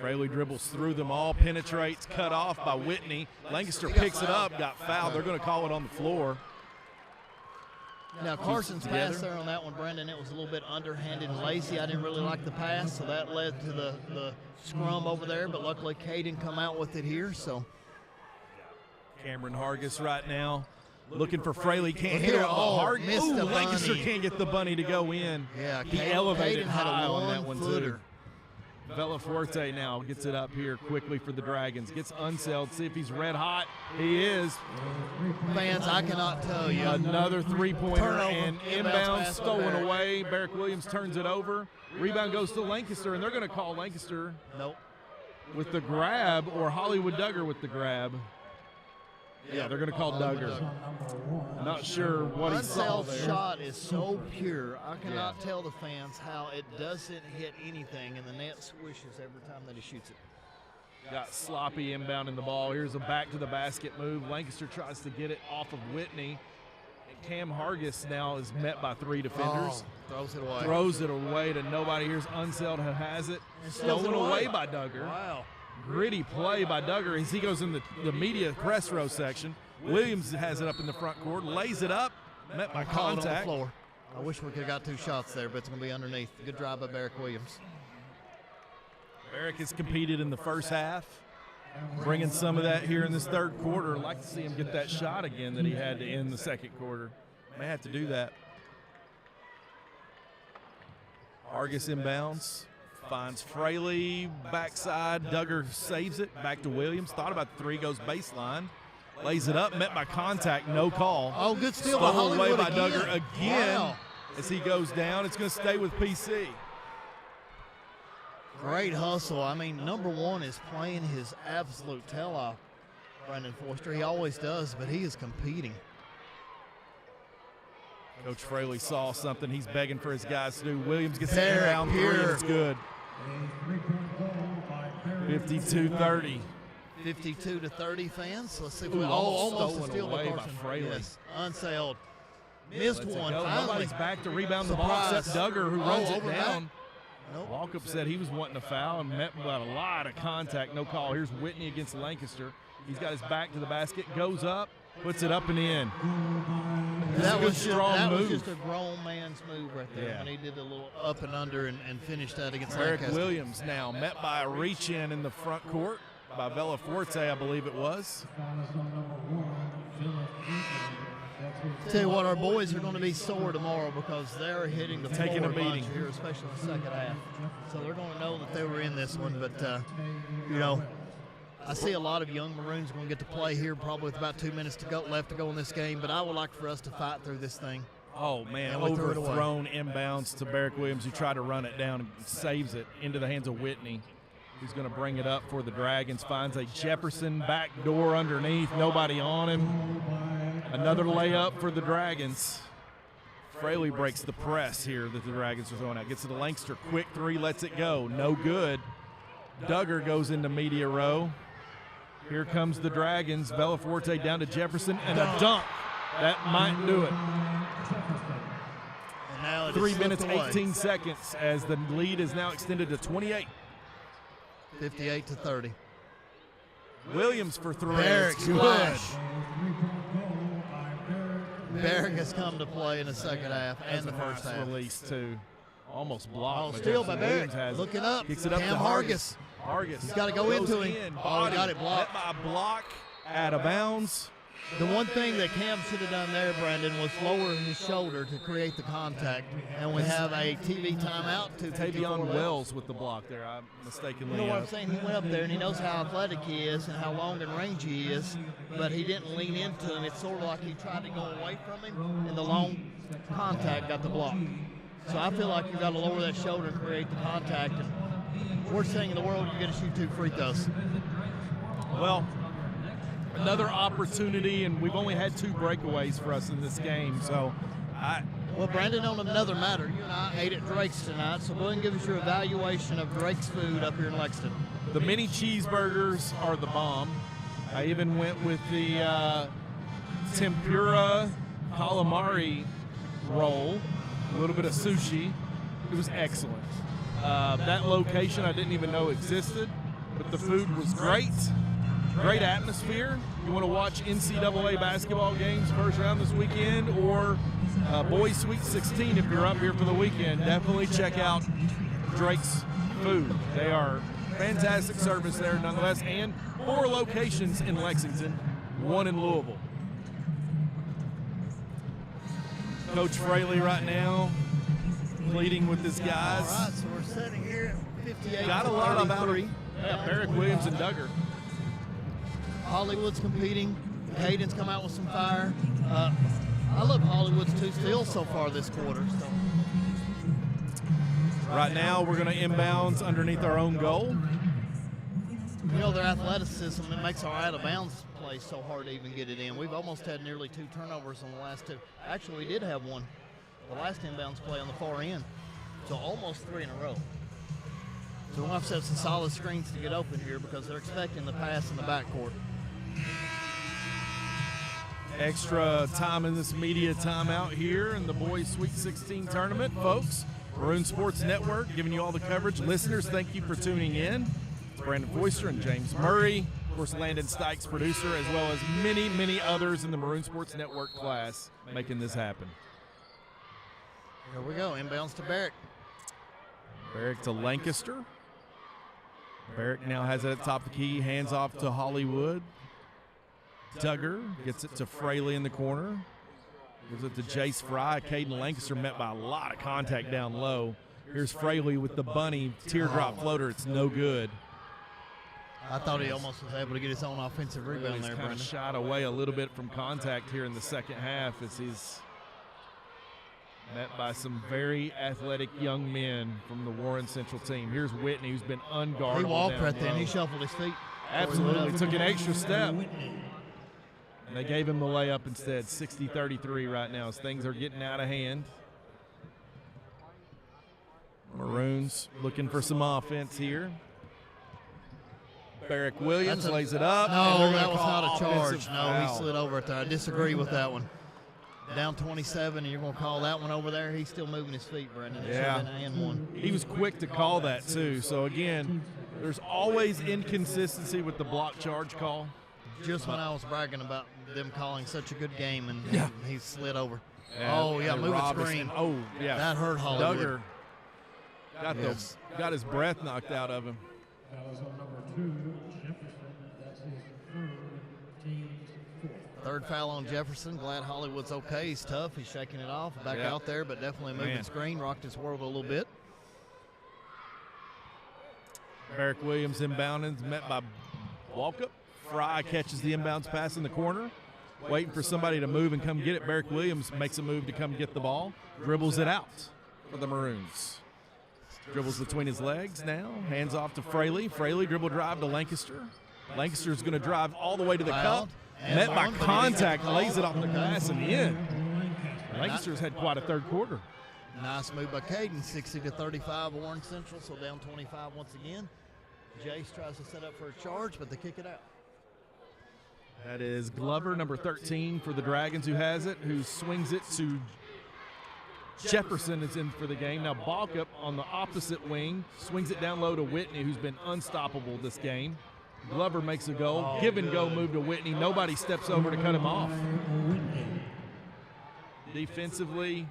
Fraley dribbles through them all, penetrates, cut off by Whitney. Lancaster picks it up, got fouled. They're going to call it on the floor. Now, Carson's pass there on that one, Brendan, it was a little bit underhanded and lazy. I didn't really like the pass, so that led to the scrum over there, but luckily Caden come out with it here. So Cameron Hargis right now looking for Fraley, can't hit it. Lancaster can't get the bunny to go in. Yeah, he elevated high on that one too. Bellaforte now gets it up here quickly for the Dragons. Gets Unseld, see if he's red hot. He is. Fans, I cannot tell you. Another three-pointer and inbound stolen away. Barrick Williams turns it over. Rebound goes to Lancaster, and they're going to call Lancaster with the grab, or Hollywood Duggar with the grab. Yeah, they're going to call Duggar. Not sure what he saw there. Shot is so pure. I cannot tell the fans how it doesn't hit anything, and the net swishes every time that he shoots it. Got sloppy inbound in the ball. Here's a back-to-the-basket move. Lancaster tries to get it off of Whitney. And Cam Hargis now is met by 3 defenders. Throws it away. Throws it away to nobody. Here's Unseld who has it. Stolen away by Duggar. Wow. Gritty play by Duggar as he goes in the media press row section. Williams has it up in the front court, lays it up, met by contact. On the floor. I wish we could have got 2 shots there, but it's going to be underneath. Good drive by Barrick Williams. Barrick has competed in the first half, bringing some of that here in this third quarter. I'd like to see him get that shot again that he had to end the second quarter. May have to do that. Hargis inbounds. Finds Fraley, backside. Duggar saves it. Back to Williams. Thought about the 3, goes baseline. Lays it up, met by contact, no call. Oh, good steal by Stolen away by again. Duggar again. Wow. As he goes down. It's going to stay with PC. Great hustle. I mean, number 1 is playing his absolute tail off, Brendan Forster. He always does, but he is competing. Coach Fraley saw something. He's begging for his guys to do. Williams gets Barrick it down 3, and here. it's good. 52-30. 52-30 fans. Let's see if Ooh, we almost a stolen steal by away by Carson. Fraley. Yes, unsailed. Missed Lets it one. go. Finally. Nobody's back to rebound the ball Surprise. except Duggar, who runs it over down. back. Nope. Walkup said he was wanting a foul and met by a lot of contact. No call. Here's Whitney against Lancaster. He's got his back to the basket, goes up, puts it up and in. That was strong move. just a grown man's move right there when he did a little up and under and finished that against Barrick Lancaster. Williams now met by a reach-in in the front court by Bellaforte, I believe it was. Tell you what, our boys are going to be sore tomorrow because they're hitting the Taking floor a beating here, especially in the second half. So they're going to know that they were in this one. But, you know, I see a lot of young Maroons going to get to play here probably with about 2 minutes left to go in this game. But I would like for us to fight through this thing. Oh, man, And we threw it away. overthrown inbounds to Barrick Williams, who tried to run it down and saves it into the hands of Whitney, who's going to bring it up for the Dragons. Finds a Jefferson back door underneath, nobody on him. Another layup for the Dragons. Fraley breaks the press here that the Dragons are throwing out. Gets to the Lancaster, quick 3, lets it go, no good. Duggar goes into media row. Here comes the Dragons. Bellaforte down to Jefferson, and a dunk. That might do it. And now it 3 is minutes, slipped away. 18 seconds as the lead is now extended to 28. 58-30. Williams for 3. Barrick It's good. splash. Barrick has come to play in the second half and the first half. Release too. Almost blocked. but Steal by Jefferson Barrick. Williams has it. Looking up. Kicks it up Cam to Hargis. Hargis. He's gotta go Goes into him. in, Oh, he got body, it blocked. met by a block, out of bounds. The one thing that Cam should have done there, Brandon, was lower his shoulder to create the contact. And we have a TV timeout to Tavion Wells with the block there. I mistakenly. You know what I'm saying? He went up there and he knows how athletic he is and how long and range he is, but he didn't lean into him. It's sort of like he tried to go away from him, and the long contact got the block. So I feel like you've got to lower that shoulder and create the contact. And worst thing in the world, you're going to shoot 2 free throws. Well, another opportunity, and we've only had 2 breakaways for us in this game. So Well, Brandon, on another matter, you and I ate at Drake's tonight, so go ahead and give us your evaluation of Drake's food up here in Lexington. The mini cheeseburgers are the bomb. I even went with the tempura calamari roll, a little bit of sushi. It was excellent. That location I didn't even know existed, but the food was great. Great atmosphere. You want to watch NCAA basketball games first round this weekend, or Boys Sweet 16 if you're up here for the weekend, definitely check out Drake's food. They are fantastic service there nonetheless, and 4 locations in Lexington, 1 in Louisville. Coach Fraley right now pleading with his guys. All right, so we're sitting here at 58. Got a lot of out. Yeah, Barrick Williams and Duggar. Hollywood's competing. Hayden's come out with some fire. I love Hollywood's 2 steals so far this quarter. So. Right now, we're going to inbounds underneath our own goal. You know, their athleticism, it makes our out-of-bounds play so hard to even get it in. We've almost had nearly 2 turnovers on the last 2. Actually, we did have one. The last inbounds play on the far end. So almost 3 in a row. So we'll have to have some solid screens to get open here because they're expecting the pass in the backcourt. Extra time in this media timeout here in the Boys Sweet 16 tournament, folks. Maroon Sports Network giving you all the coverage. Listeners, thank you for tuning in. It's Brandon Foister and James Murray, of course, Landon Stykes, producer, as well as many, many others in the Maroon Sports Network class making this happen. Here we go, inbounds to Barrick. Barrick to Lancaster. Barrick now has it at the top of the key, hands off to Hollywood. Duggar gets it to Fraley in the corner. Gives it to Jace Fry. Caden Lancaster met by a lot of contact down low. Here's Fraley with the bunny teardrop floater. It's no good. I thought he almost was able to get his own offensive rebound He's there, kind Brandon. of shot away a little bit from contact here in the second half as he's met by some very athletic young men from the Warren Central team. Here's Whitney, who's been unguardable. He walked down right there and low. he shuffled his feet. Absolutely, took an extra step. And they gave him the layup instead, 60-33 right now as things are getting out of hand. Maroons looking for some offense here. Barrick Williams lays it up. No, that was not a charge. offensive No, foul. he slid over it there. I disagree with that one. Down 27, and you're going to call that one over there. He's still moving his feet, Brandon. It should have been an and one. He was quick to call that, too. So, again, there's always inconsistency with the block charge call. Just when I was bragging about them calling such a good game, and he slid over. And moving Robinson. screen. Oh, yeah. That hurt Hollywood. Duggar got his breath knocked out of him. That was on number 2, Jefferson. That's his 3rd, team's 4th. Third foul on Jefferson. Glad Hollywood's okay. He's tough. He's shaking it off. Back out there, but definitely moving screen. Rocked his world a little bit. Barrick Williams inbounding, met by Walkup. Fry catches the inbounds pass in the corner. Waiting for somebody to move and come get it. Barrick Williams makes a move to come get the ball. Dribbles it out for the Maroons. Dribbles between his legs now. Hands off to Fraley. Fraley dribble drive to Lancaster. Lancaster's going to drive all the way to the cup. Met by contact, lays it off the pass in the end. Lancaster's had quite a third quarter. Nice move by Caden. 60-35 Warren Central, so down 25 once again. Jace tries to set up for a charge, but they kick it out. That is Glover, number 13 for the Dragons, who has it, who swings it to Jefferson is in for the game. Now Balkup on the opposite wing swings it down low to Whitney, who's been unstoppable this game. Glover makes a goal. Give and go move to Whitney. Nobody steps over to cut him off. Defensively,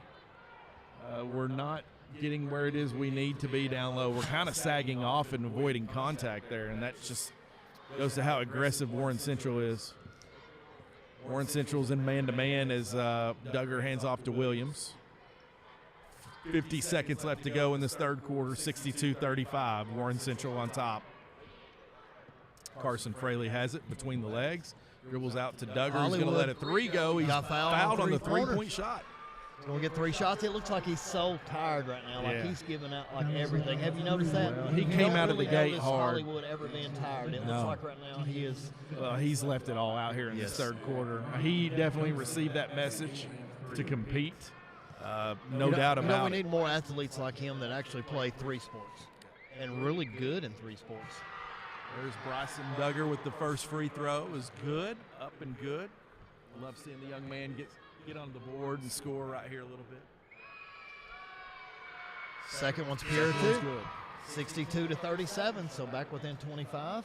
we're not getting where it is we need to be down low. We're kind of sagging off and avoiding contact there, and that just goes to how aggressive Warren Central is. Warren Central's in man-to-man as Duggar hands off to Williams. 50 seconds left to go in this third quarter, 62-35. Warren Central on top. Carson Fraley has it between the legs. Dribbles out to Duggar. He's going to let a 3 go. He's fouled on the three-point shot. He's going to get 3 shots. It looks like he's so tired right now. Like he's giving out like everything. Have you noticed that? Well, he came out of the gate hard. Hollywood ever being tired. It looks like right now he is. Well, he's left it all out here in this third quarter. He definitely received that message to compete. No doubt about We it. need more athletes like him that actually play 3 sports and really good in 3 sports. There's Bryson Duggar with the first free throw. It was good, up and good. Love seeing the young man get on the board and score right here a little bit. Second one's pure too. 62-37, so back within 25.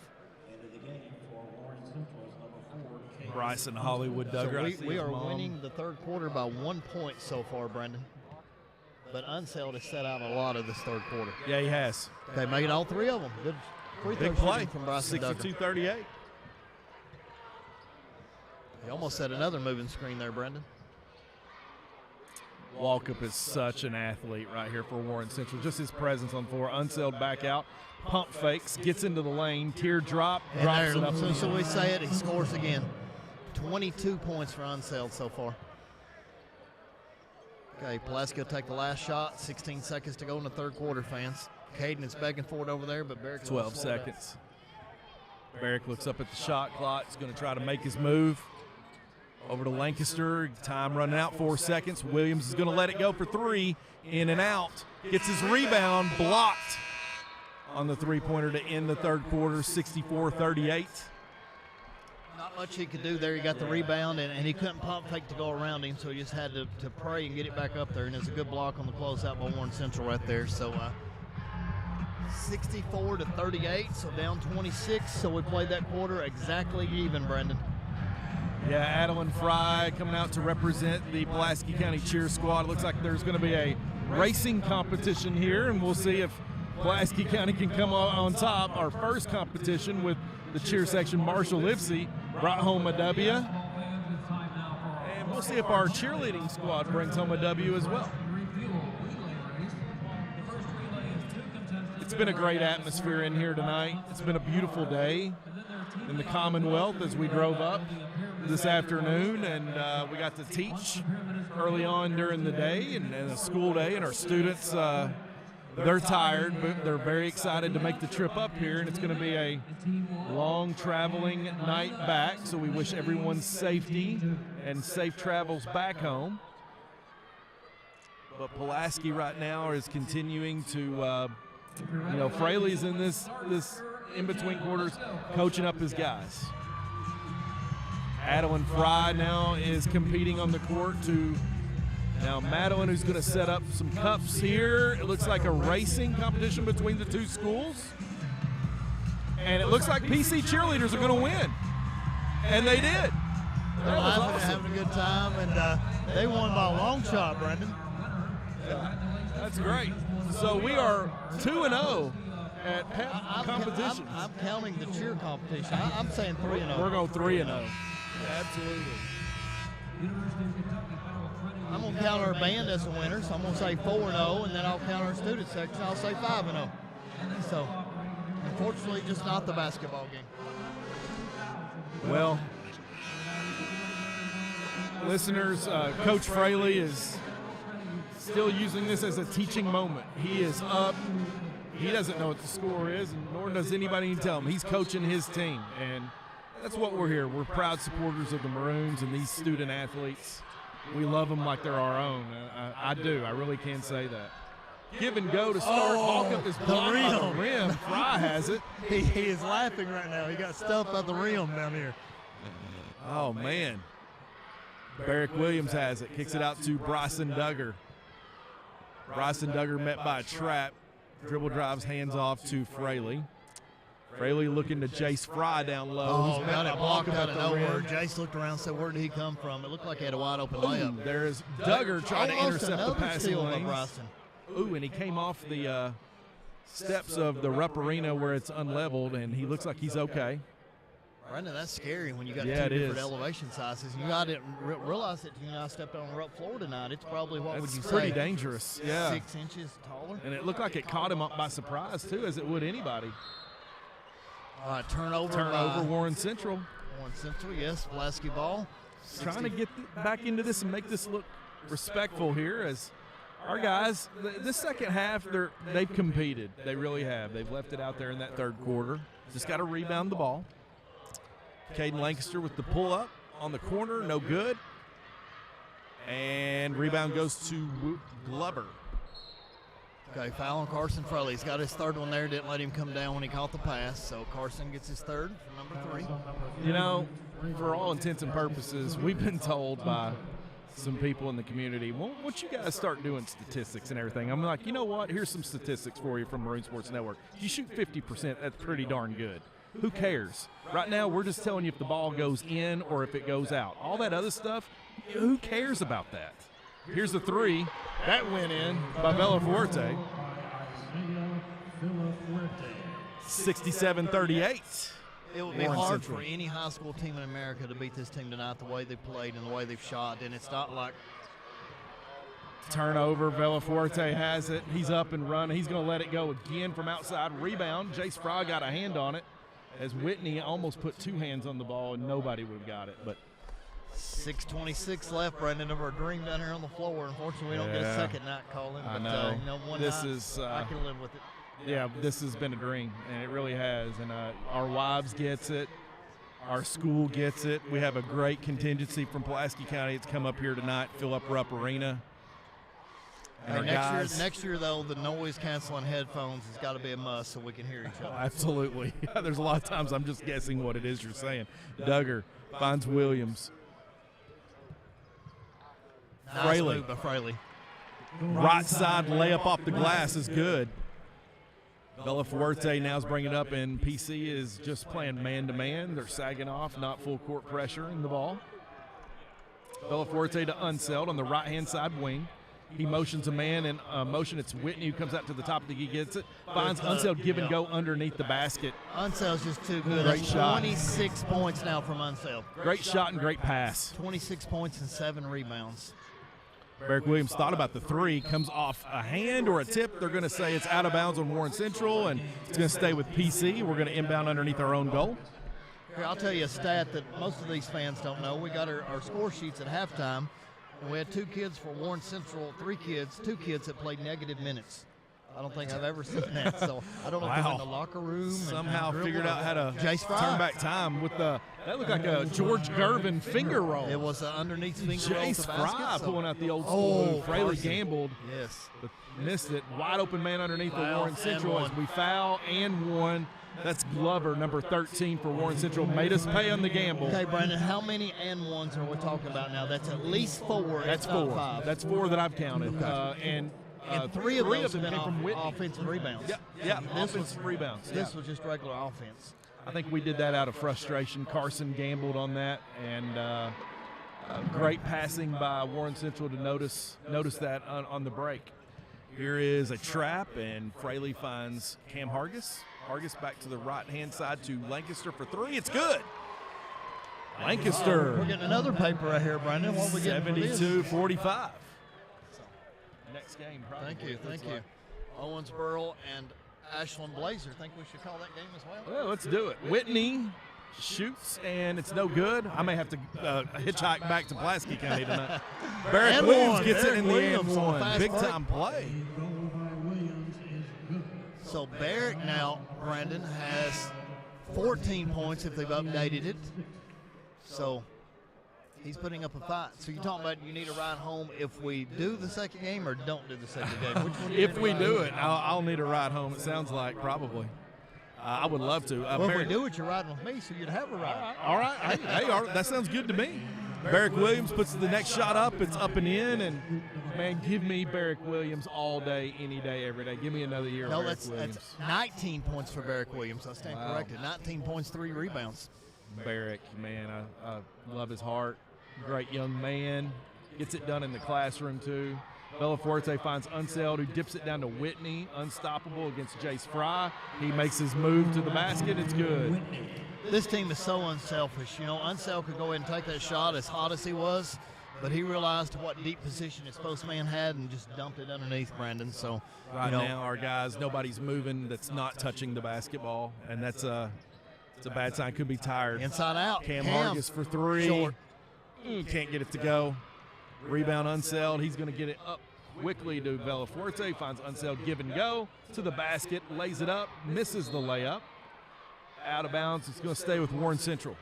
End of the game for Warren Central's number 4, Bryson Hollywood Duggar. I So see we his are mom. winning the third quarter by 1 point so far, Brendan. But Unsailed has set out a lot of this third quarter. Yeah, he has. They made all 3 of them. Good free throw Big play shooting from Bryson Duggar. 62-38. He almost set another moving screen there, Brendan. Walkup is such an athlete right here for Warren Central. Just his presence on floor. Unsailed back out. Pump fakes. Gets into the lane. Teardrop. Drops it up. So we say it, he scores again. 22 points for Unsailed so far. Okay, Pulaski will take the last shot. 16 seconds to go in the third quarter, fans. Caden is begging for it over there, but Barrick 12 seconds. Barrick looks up at the shot clock. He's going to try to make his move. Over to Lancaster. Time running out, 4 seconds. Williams is going to let it go for 3. In and out. Gets his rebound blocked on the three-pointer to end the third quarter, 64-38. Not much he could do there. He got the rebound, and he couldn't pump fake to go around him, so he just had to pray and get it back up there. And it's a good block on the closeout by Warren Central right there. So 64-38, so down 26. So we played that quarter exactly even, Brendan. Yeah, Adeline Fry coming out to represent the Pulaski County Cheer Squad. Looks like there's going to be a racing competition here, and we'll see if Pulaski County can come on top. Our first competition with the cheer section, Marshall Lipsey, brought home a W. And we'll see if our cheerleading squad brings home a W as well. It's been a great atmosphere in here tonight. It's been a beautiful day in the Commonwealth as we drove up this afternoon, and we got to teach early on during the day and a school day, and our students, they're tired, but they're very excited to make the trip up here, and it's going to be a long traveling night back, so we wish everyone safety and safe travels back home. But Pulaski right now is continuing to, Fraley's in this in-between quarters coaching up his guys. Adeline Fry now is competing on the court to now Madeline, who's going to set up some cups here. It looks like a racing competition between the two schools. And it looks like PC cheerleaders are going to win. And they did. They're having a good time, and they won by a long shot, Brendan. That's great. So we are 2-0 at PEP competitions. I'm counting the cheer competition. I'm saying 3-0. We're going 3-0. Absolutely. I'm going to count our band as a winner, so I'm going to say 4-0, and then I'll count our student section. I'll say 5-0. So, unfortunately, just not the basketball game. Well, listeners, Coach Fraley is still using this as a teaching moment. He is up. He doesn't know what the score is, and nor does anybody need to tell him. He's coaching his team, and that's what we're here. We're proud supporters of the Maroons and these student athletes. We love them like they're our own. I do. I really can say that. Give and go to start. Walkup is blocked by the rim. Fry has it. He is laughing right now. He got stuffed by the rim down here. Oh, man. Barrick Williams has it. Kicks it out to Bryson Duggar. Bryson Duggar met by a trap. Dribble drives, hands off to Fraley. Fraley looking to Jace Fry down low. Oh, got it blocked out of nowhere. Jace looked around and said, where did he come from? It looked like he had a wide open layup. There's Duggar trying to Almost intercept the another passing steal by lanes. Bryson. Ooh, and he came off the steps of the Rupp Arena where it's unleveled, and he looks like he's okay. Brendan, that's scary when you got Yeah, two it different is. elevation sizes. You got to realize that I stepped on the Rupp floor tonight. It's probably, what would you That's say? pretty dangerous. Yeah. 6 inches taller. And it looked like it caught him up by surprise, too, as it would anybody. All right, turnover Turnover, Warren Central. Warren Central, yes, Pulaski ball. Trying to get back into this and make this look respectful here as our guys, this second half, they've competed. They really have. They've left it out there in that third quarter. Just got to rebound the ball. Caden Lancaster with the pull-up on the corner, no good. And rebound goes to Glover. Okay, foul on Carson Fraley. He's got his third one there. Didn't let him come down when he caught the pass. So Carson gets his third for number 3. You know, for all intents and purposes, we've been told by some people in the community, well, once you guys start doing statistics and everything, I'm like, you know what? Here's some statistics for you from Maroon Sports Network. You shoot 50%, that's pretty darn good. Who cares? Right now, we're just telling you if the ball goes in or if it goes out. All that other stuff, who cares about that? Here's the 3. That went in by Bellaforte. 67-38. It would be hard for any high school team in America to beat this team tonight the way they played and the way they've shot. And it's not like turnover. Bellaforte has it. He's up and running. He's going to let it go again from outside. Rebound. Jace Fry got a hand on it as Whitney almost put 2 hands on the ball and nobody would have got it. But 6:26 left, Brendan, of our dream down here on the floor. Unfortunately, we don't get a second night calling. I but, know. One this night, is. I can live with it. Yeah, this has been a dream, and it really has. And our wives gets it. Our school gets it. We have a great contingency from Pulaski County. It's come up here tonight, fill up Rupp Arena. And next year, though, the noise-canceling headphones has got to be a must so we can hear each other. Absolutely. There's a lot of times I'm just guessing what it is you're saying. Duggar finds Williams. Nice move by Fraley. Right side layup off the glass is good. Bellaforte now is bringing it up, and PC is just playing man-to-man. They're sagging off, not full court pressure in the ball. Bellaforte to Unseld on the right-hand side wing. He motions a man in motion. It's Whitney who comes out to the top of the key, gets it. Finds Unseld give and go underneath the basket. Unseld's just too good. Great shot. 26 points now from Unseld. Great shot and great pass. 26 points and 7 rebounds. Barrick Williams thought about the 3, comes off a hand or a tip. They're going to say it's out of bounds on Warren Central, and it's going to stay with PC. We're going to inbound underneath our own goal. Here, I'll tell you a stat that most of these fans don't know. We got our score sheets at halftime, and we had 2 kids for Warren Central, 2 kids that played negative minutes. I don't think I've ever seen that. So I don't know if they're in the locker room. Somehow figured out how to turn back time with the that looked like a George Gervin finger roll. It was an underneath finger roll. Jace Fry pulling out the old school move. Fraley gambled. Yes. But missed it. Wide open man underneath the Warren Central as we foul and 1. That's Glover, number 13 for Warren Central. Made us pay on the gamble. Okay, Brandon, how many and ones are we talking about now? That's at least 4. That's 4. 5. That's 4 that I've counted. Okay. And 3 of those have been from Whitney. offensive rebounds. Yeah, offensive rebounds. This was just regular offense. I think we did that out of frustration. Carson gambled on that, and great passing by Warren Central to notice that on the break. Here is a trap, and Fraley finds Cam Hargis. Hargis back to the right-hand side to Lancaster for 3. It's good. Lancaster. We're getting another paper right here, Brandon. What we getting? 72-45. Next game, probably. Thank you. Owensboro and Ashland Blazer. Think we should call that game as well? Well, let's do it. Whitney shoots, and it's no good. I may have to hitchhike back to Pulaski County tonight. Barrick Williams gets it in the end one. Big-time play. So Barrick now, Brandon, has 14 points if they've updated it. So he's putting up a fight. So you're talking about you need a ride home if we do the second game or don't do the second game? Which one if we do it, I'll need a ride home. It sounds like probably. I would love to. Well, if we do it, you're riding with me, so you'd have a ride. All right. Hey, that sounds good to me. Barrick Williams puts the next shot up. It's up and in. And, man, give me Barrick Williams all day, any day, every day. Give me another year of Barrick Williams. That's 19 points for Barrick Williams. I stand corrected. 19 points, 3 rebounds. Barrick, man, I love his heart. Great young man. Gets it done in the classroom, too. Bellaforte finds Unseld, who dips it down to Whitney. Unstoppable against Jace Fry. He makes his move to the basket. It's good. This team is so unselfish. You know, Unseld could go ahead and take that shot as hot as he was, but he realized what deep position his postman had and just dumped it underneath Brandon. So right now, our guys, nobody's moving that's not touching the basketball, and that's it's a bad sign. Could be tired. Inside out. Cam Hargis for 3. Short. Can't get it to go. Rebound Unseld. He's going to get it up quickly to Bellaforte. Finds Unseld, give and go to the basket, lays it up, misses the layup. Out of bounds. It's going to stay with Warren Central.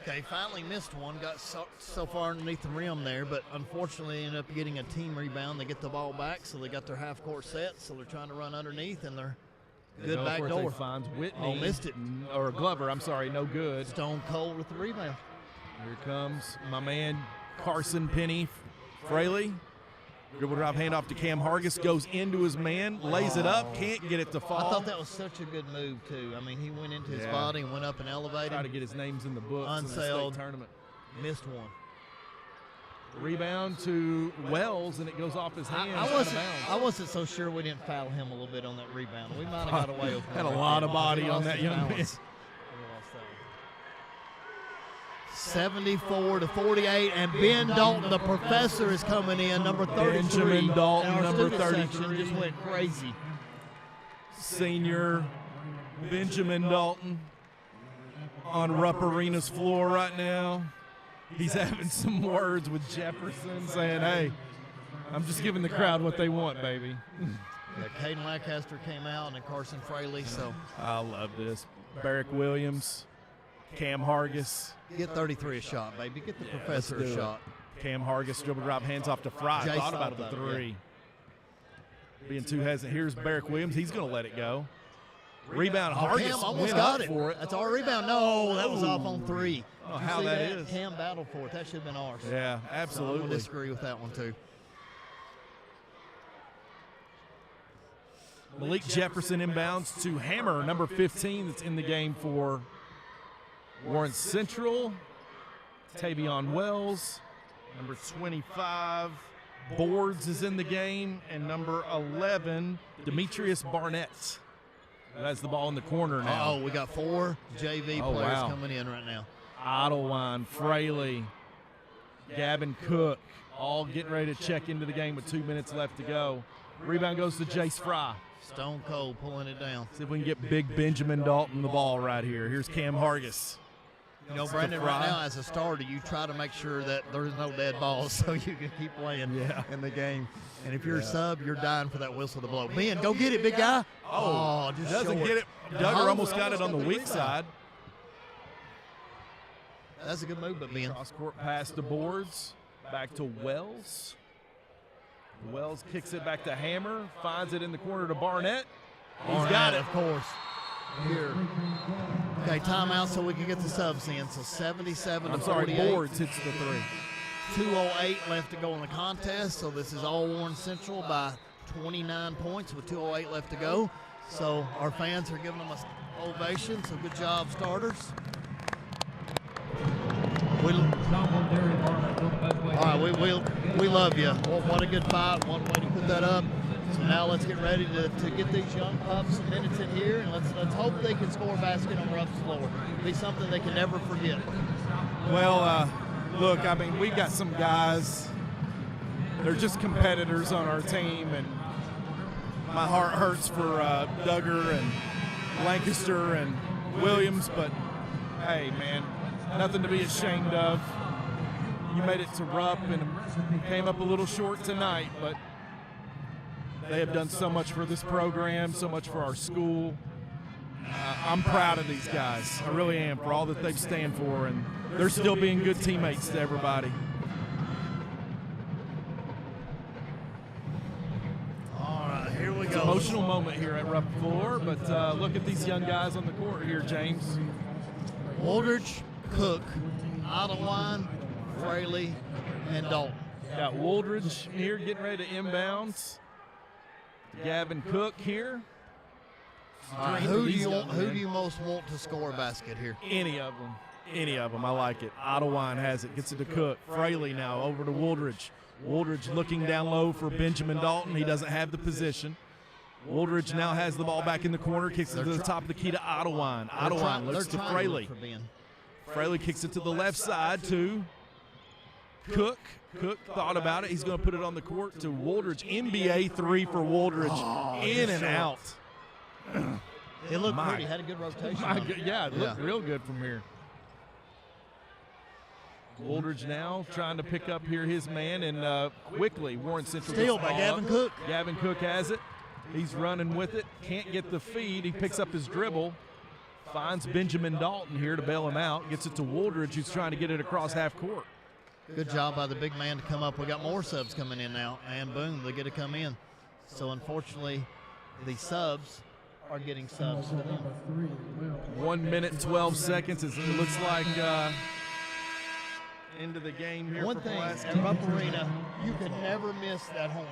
Okay, finally missed one. Got so far underneath the rim there, but unfortunately ended up getting a team rebound. They get the ball back, so they got their half-court set, so they're trying to run underneath, and they're good back door. Finds Whitney. Oh, missed it. Or Glover, I'm sorry, no good. Stone Cold with the rebound. Here comes my man Carson Penny Fraley. Dribble drive handoff to Cam Hargis, goes into his man, lays it up, can't get it to fall. I thought that was such a good move, too. I mean, he went into his body and went up and elevated. Try to get his names in the books in the Unsailed. state tournament. Missed one. Rebound to Wells, and it goes off his hands. I wasn't so sure we didn't foul him a little bit on that rebound. We might have got away with Had a one lot right of body there. on that young man. 74-48, and Ben Dalton, the professor, is coming in, number 33. Benjamin Dalton, and our number student section 33. just went crazy. Senior Benjamin Dalton on Rupp Arena's floor right now. He's having some words with Jefferson, saying, hey, I'm just giving the crowd what they want, baby. Yeah, Caden Lancaster came out, and then Carson Fraley, so. I love this. Barrick Williams, Cam Hargis. Get 33 a shot, baby. Get the professor a shot. Cam Hargis, dribble drop, hands off to Fry. Jay Thought about the three. Being too hesitant. Here's Barrick Williams. He's going to let it go. Rebound. Hargis Cam almost went got up it. for it. That's our rebound. No, that was off on three. Oh, how that is. Cam battled for it. That should have been ours. Yeah, So absolutely. I'm going to disagree with that one, too. Malik Jefferson inbounds to Hammer, number 15, that's in the game for Warren Central. Tavion Wells, number 25. Boards is in the game, and number 11, Demetrius Barnett. That's the ball in the corner now. Oh, we got 4 JV players coming in right now. Idlewind, Fraley, Gavin Cook, all getting ready to check into the game with 2 minutes left to go. Rebound goes to Jace Fry. Stone Cold pulling it down. See if we can get big Benjamin Dalton the ball right here. Here's Cam Hargis. You know, Brandon, right now as a starter, you try to make sure that there's no dead balls so you can keep playing in the game. And if you're a sub, you're dying for that whistle to blow. Ben, go get it, big guy. Oh, just doesn't short. get it. Duggar almost got it on the weak side. That's a good move, but Ben. Cross-court pass to Boards. Back to Wells. Wells kicks it back to Hammer. Finds it in the corner to Barnett. He's got it. Of course. Here. Okay, timeout so we can get the subs in. So 77 to 48. Boards hits the three. 2:08 left to go in the contest. So this is all Warren Central by 29 points with 2:08 left to go. So our fans are giving them an ovation. So good job, starters. All right, we love you. What a good fight. One way to put that up. So now let's get ready to get these young pups some minutes in here, and let's hope they can score a basket on Rupp's floor. It'll be something they can never forget. Well, look, I mean, we got some guys. They're just competitors on our team, and my heart hurts for Duggar and Lancaster and Williams, but hey, man, nothing to be ashamed of. You made it to Rupp and came up a little short tonight, but they have done so much for this program, so much for our school. I'm proud of these guys. I really am, for all that they've stand for, and they're still being good teammates to everybody. All right, here we It's go. an emotional moment here at Rupp Floor, but look at these young guys on the court here, James. Wooldridge, Cook, Idlewind, Fraley, and Dalton. Got Wooldridge here getting ready to inbounds. Gavin Cook here. All right, who do you most want to score a basket here? Any of them. Any of them. I like it. Idlewind has it. Gets it to Cook. Fraley now over to Wooldridge. Wooldridge looking down low for Benjamin Dalton. He doesn't have the position. Wooldridge now has the ball back in the corner. Kicks it to the top of the key to Idlewind. Idlewind looks to Fraley. Fraley kicks it to the left side to Cook. Cook thought about it. He's going to put it on the court to Wooldridge. NBA three for Wooldridge. In and out. It looked pretty. Had a good rotation. It looked real good from here. Wooldridge now trying to pick up here his man, and quickly Warren Central Steal gets the by ball Gavin up. Cook. Gavin Cook has it. He's running with it. Can't get the feed. He picks up his dribble. finds Benjamin Dalton here to bail him out, gets it to Wooldridge, who's trying to get it across half court. Good job by the big man to come up. We got more subs coming in now, and boom, they get to come in. So unfortunately, the subs are getting subs to them. 1 minute, 12 seconds. It looks like into the game here. One for thing, Pulaski. at Rupp Arena, you can never miss that horn.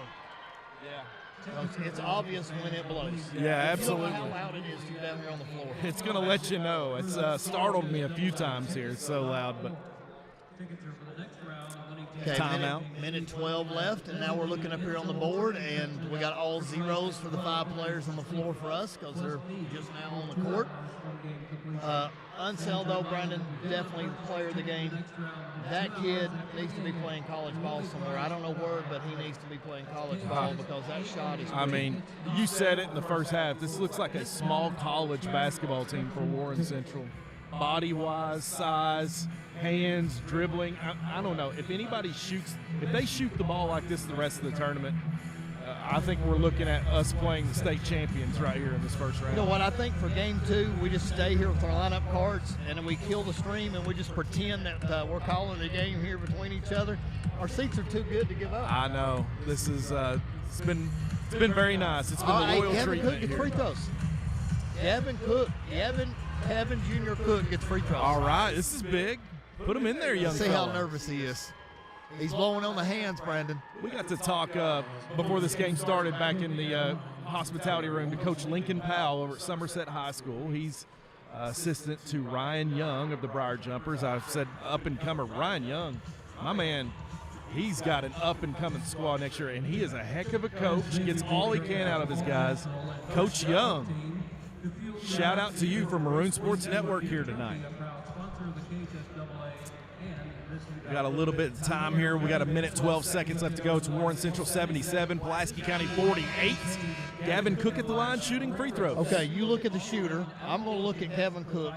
Yeah. It's obvious when it blows. Yeah, absolutely. You know how loud it is to you down here on the floor. It's going to let you know. It's startled me a few times here. It's so loud, but Okay, timeout. Minute 12 left, and now we're looking up here on the board, and we got all zeros for the 5 players on the floor for us because they're just now on the court. Unseld, though, Brandon, definitely the player of the game. That kid needs to be playing college ball somewhere. I don't know where, but he needs to be playing college ball because that shot is I mean, you said it in the first half. This looks like a small college basketball team for Warren Central. Body-wise, size, hands, dribbling. I don't know. If they shoot the ball like this the rest of the tournament, I think we're looking at us playing the state champions right here in this first round. You know what, I think for game 2, we just stay here with our lineup cards, and then we kill the stream, and we just pretend that we're calling the game here between each other. Our seats are too good to give up. I know. This is it's been very nice. It's been the loyal Kevin treatment Cook gets here. free throws. Kevin Jr. Cook gets free throws. All right, this is big. Put him in there, young See fella. how nervous he is. He's blowing on the hands, Brandon. We got to talk before this game started back in the hospitality room to Coach Lincoln Powell over at Somerset High School. He's assistant to Ryan Young of the Briar Jumpers. I've said up-and-comer Ryan Young, my man, he's got an up-and-coming squad next year, and he is a heck of a coach, gets all he can out of his guys. Coach Young, shout out to you from Maroon Sports Network here tonight. We got a little bit of time here. We got 1 minute, 12 seconds left to go. It's Warren Central 77, Pulaski County 48. Gavin Cook at the line shooting free throws. Okay, you look at the shooter. I'm going to look at Kevin Cook,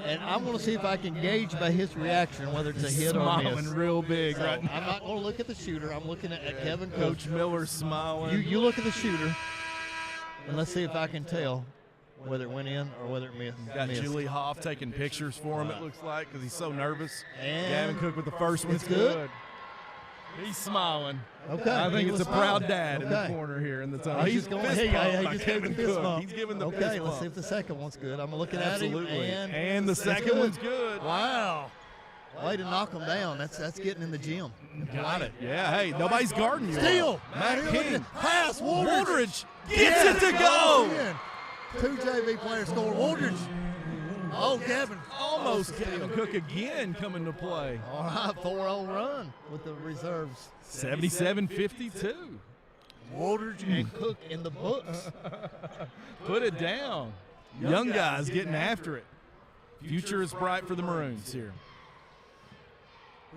and I'm going to see if I can gauge by his reaction whether it's a hit or a miss. Smiling real big So right now. I'm not going to look at the shooter. I'm looking at Kevin Cook. Coach Miller smiling. You look at the shooter, and let's see if I can tell whether it went in or whether it missed. Got Julie Hoff taking pictures for him, it looks like, because he's so nervous. And Gavin Cook with the first one. it's good. He's smiling. Okay. I think he it's was a proud smiling. dad in the Okay. corner here in the tunnel. He's He's going. fist He bumped by just gave the Kevin fist Cook. bump. He's giving the okay, fist let's bump. see if the second one's good. I'm looking at Absolutely. him, And the it's second good. one's good. Wow. Way to knock him down. That's getting in the gym. Got it. Yeah, hey, nobody's guarding you. Steal. Matt Right here, King. look at- Pass. Wooldridge gets it to go. Again. 2 JV players score. Wooldridge. Oh, Gavin. Almost Gavin Cook again coming to play. All right, 4-0 run with the reserves. 77-52. Wooldridge and Cook in the books. Put it down. Young guys getting after it. Future is bright for the Maroons here.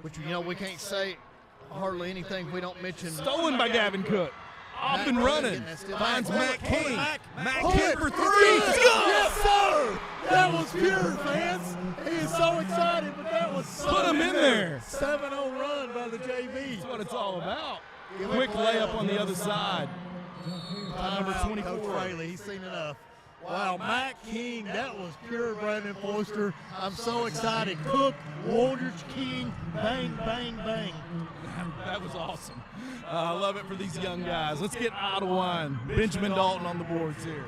Which, we can't say hardly anything if we don't mention. Stolen by Gavin Cook. Off and running. Finds Matt King. Matt King for three. Yes, sir. That was pure, fans. He is so excited, but that was so Put him in pure. there. 7-0 run by the JV. That's what it's all about. Quick layup on the other side. Number 24. Coach Fraley, he's seen enough. Wow, Matt King, that was pure Brandon Foster. I'm so excited. Cook, Wooldridge, King, bang, bang, bang. That was awesome. I love it for these young guys. Let's get Ottawa and Benjamin Dalton on the boards here.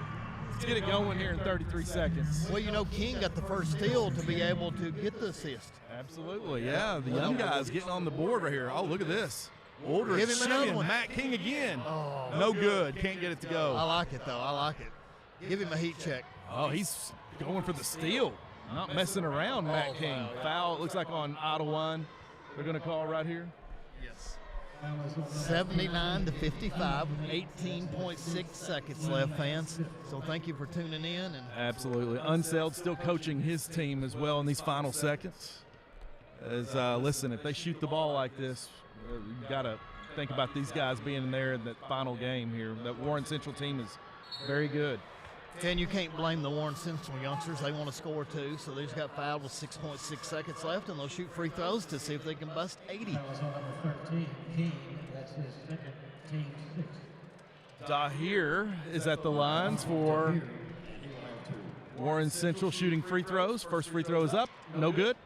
Let's get it going here in 33 seconds. Well, King got the first steal to be able to get the assist. Absolutely, yeah. The young guys getting on the board right here. Oh, look at this. Wooldridge Give him another shimmy, one. Matt King again. Oh, No good. Can't get it to I go. like it, though. I like it. Give him a heat check. Oh, he's going for the steal. Not messing around, Matt King. Foul, it looks like on Ottawa. They're going to call right here. Yes. 79-55, 18.6 seconds left, fans. So thank you for tuning in. And Absolutely. Unseld still coaching his team as well in these final seconds. Listen, if they shoot the ball like this, you got to think about these guys being there in that final game here. That Warren Central team is very good. and you can't blame the Warren Central youngsters. They want to score too, so they just got fouled with 6.6 seconds left, and they'll shoot free throws to see if they can bust 80. That was on number 13, King. That's his second, team sixth. Dahir is at the lines for Warren Central shooting free throws. First free throw is up, no good.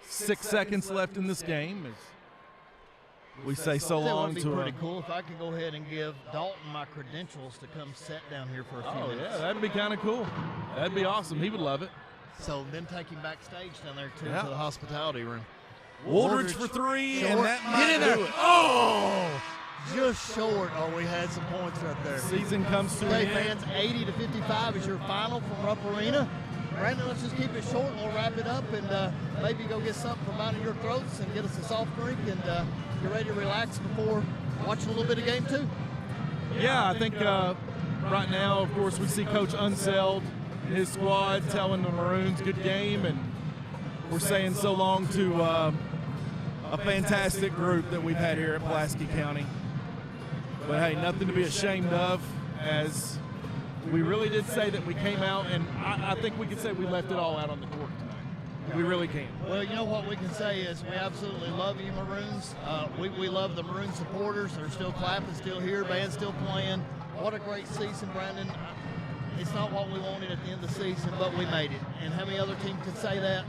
6 seconds left in this game as we say so That long would be to pretty cool if I could go ahead and give Dalton my credentials to come sit down here for a few Oh, minutes. yeah, that'd be kind of cool. That'd be awesome. He would love it. So then take him backstage down there too Yeah. to the hospitality room. Woolridge for three, Short. and that might Get in there. do it. Oh, just short. Oh, we had some points right there. Season comes to Okay, an end. fans, 80-55 is your final from Rupp Arena. Brandon, let's just keep it short and we'll wrap it up and maybe go get something from out of your throats and get us a soft drink and get ready to relax before watching a little bit of game 2. Yeah, I think right now, of course, we see Coach Unseld and his squad telling the Maroons good game, and we're saying so long to a fantastic group that we've had here at Pulaski County. But hey, nothing to be ashamed of, as we really did say that we came out, and I think we could say we left it all out on the court tonight. We really can. Well, you know what we can say is we absolutely love you, Maroons. We love the Maroon supporters. They're still clapping, still here, band's still playing. What a great season, Brandon. It's not what we wanted at the end of the season, but we made it. And how many other teams could say that?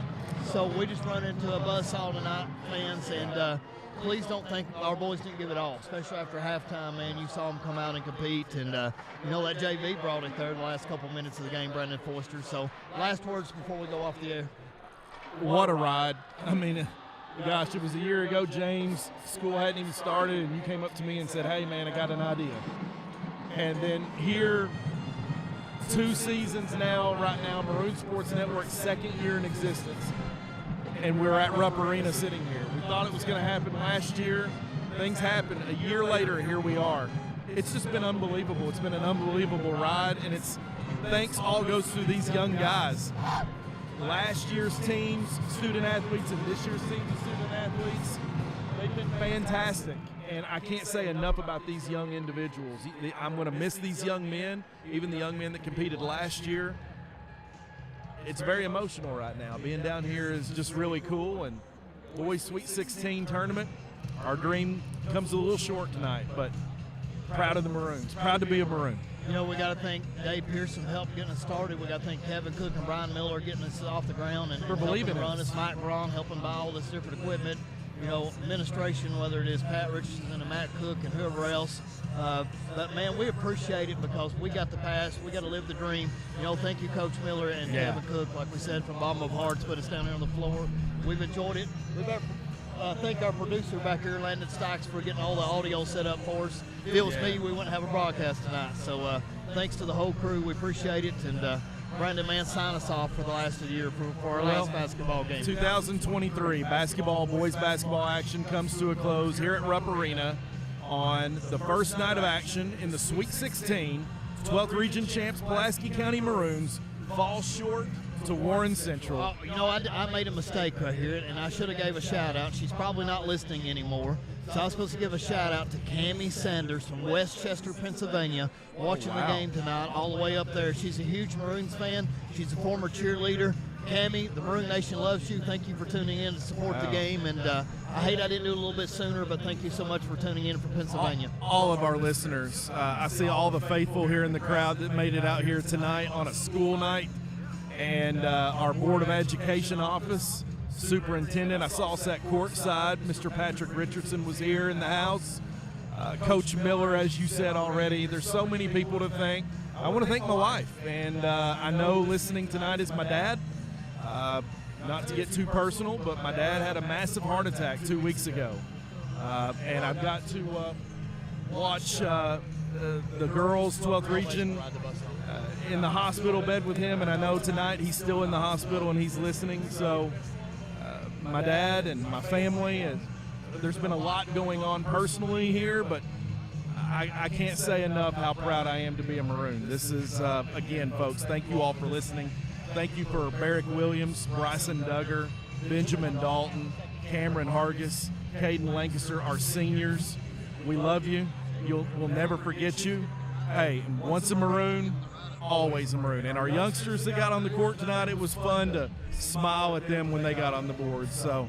So we just run into a buzzsaw tonight, fans, and please don't think our boys didn't give it all, especially after halftime, man. You saw them come out and compete, and you know that JV brought it there in the last couple minutes of the game, Brandon Foster. So last words before we go off the air. What a ride. I mean, gosh, it was a year ago, James. School hadn't even started, and you came up to me and said, hey, man, I got an idea. And then here, 2 seasons now, right now, Maroon Sports Network's 2nd year in existence. And we're at Rupp Arena sitting here. We thought it was going to happen last year. Things happened. A year later, here we are. It's just been unbelievable. It's been an unbelievable ride, and it's thanks all goes to these young guys. Last year's teams, student athletes, and this year's teams, student athletes, they've been fantastic. And I can't say enough about these young individuals. I'm going to miss these young men, even the young men that competed last year. It's very emotional right now. Being down here is just really cool. And boys Sweet 16 tournament, our dream comes a little short tonight, but proud of the Maroons. Proud to be a Maroon. You know, we got to thank Dave Pearson for helping getting us started. We got to thank Kevin Cook and Brian Miller getting us off the ground and For believing helping in run us. us. Mike Braun helping buy all this different equipment. You know, administration, whether it is Pat Richardson and Matt Cook and whoever else. But, man, we appreciate it because we got the pass. We got to live the dream. You know, thank you, Coach Miller and Kevin Cook, like we said, from bottom of hearts, put us down here on the floor. We've enjoyed it. We've got thank our producer back here, Landon Stocks, for getting all the audio set up for us. If it was me, we wouldn't have a broadcast tonight. So thanks to the whole crew. We appreciate it. And Brandon, man, sign us off for the last of the year for our last basketball game. 2023 boys basketball action comes to a close here at Rupp Arena on the first night of action in the Sweet 16. 12th region champs Pulaski County Maroons fall short to Warren Central. You know, I made a mistake right here, and I should have gave a shout out. She's probably not listening anymore. So I was supposed to give a shout out to Cammie Sanders from Westchester, Pennsylvania, watching the game tonight all the way up there. She's a huge Maroons fan. She's a former cheerleader. Cammie, the Maroon Nation loves you. Thank you for tuning in to support the game. And I hate I didn't do it a little bit sooner, but thank you so much for tuning in from Pennsylvania. All of our listeners. I see all the faithful here in the crowd that made it out here tonight on a school night. And our Board of Education office, superintendent, I saw us at courtside. Mr. Patrick Richardson was here in the house. Coach Miller, as you said already, there's so many people to thank. I want to thank my wife, and I know listening tonight is my dad. Not to get too personal, but my dad had a massive heart attack 2 weeks ago. And I've got to watch the girls, 12th region, in the hospital bed with him, and I know tonight he's still in the hospital and he's listening. So my dad and my family, there's been a lot going on personally here, but I can't say enough how proud I am to be a Maroon. This is, again, folks, thank you all for listening. Thank you for Barrick Williams, Bryson Duggar, Benjamin Dalton, Cameron Hargis, Caden Lancaster, our seniors. We love you. We'll never forget you. Hey, once a Maroon, always a Maroon. And our youngsters that got on the court tonight, it was fun to smile at them when they got on the board. So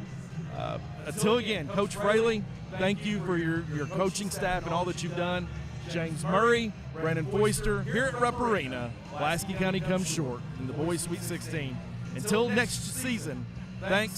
until again, Coach Fraley, thank you for your coaching staff and all that you've done. James Murray, Brandon Foister. Here at Rupp Arena, Pulaski County comes short in the boys Sweet 16. Until next season, thanks.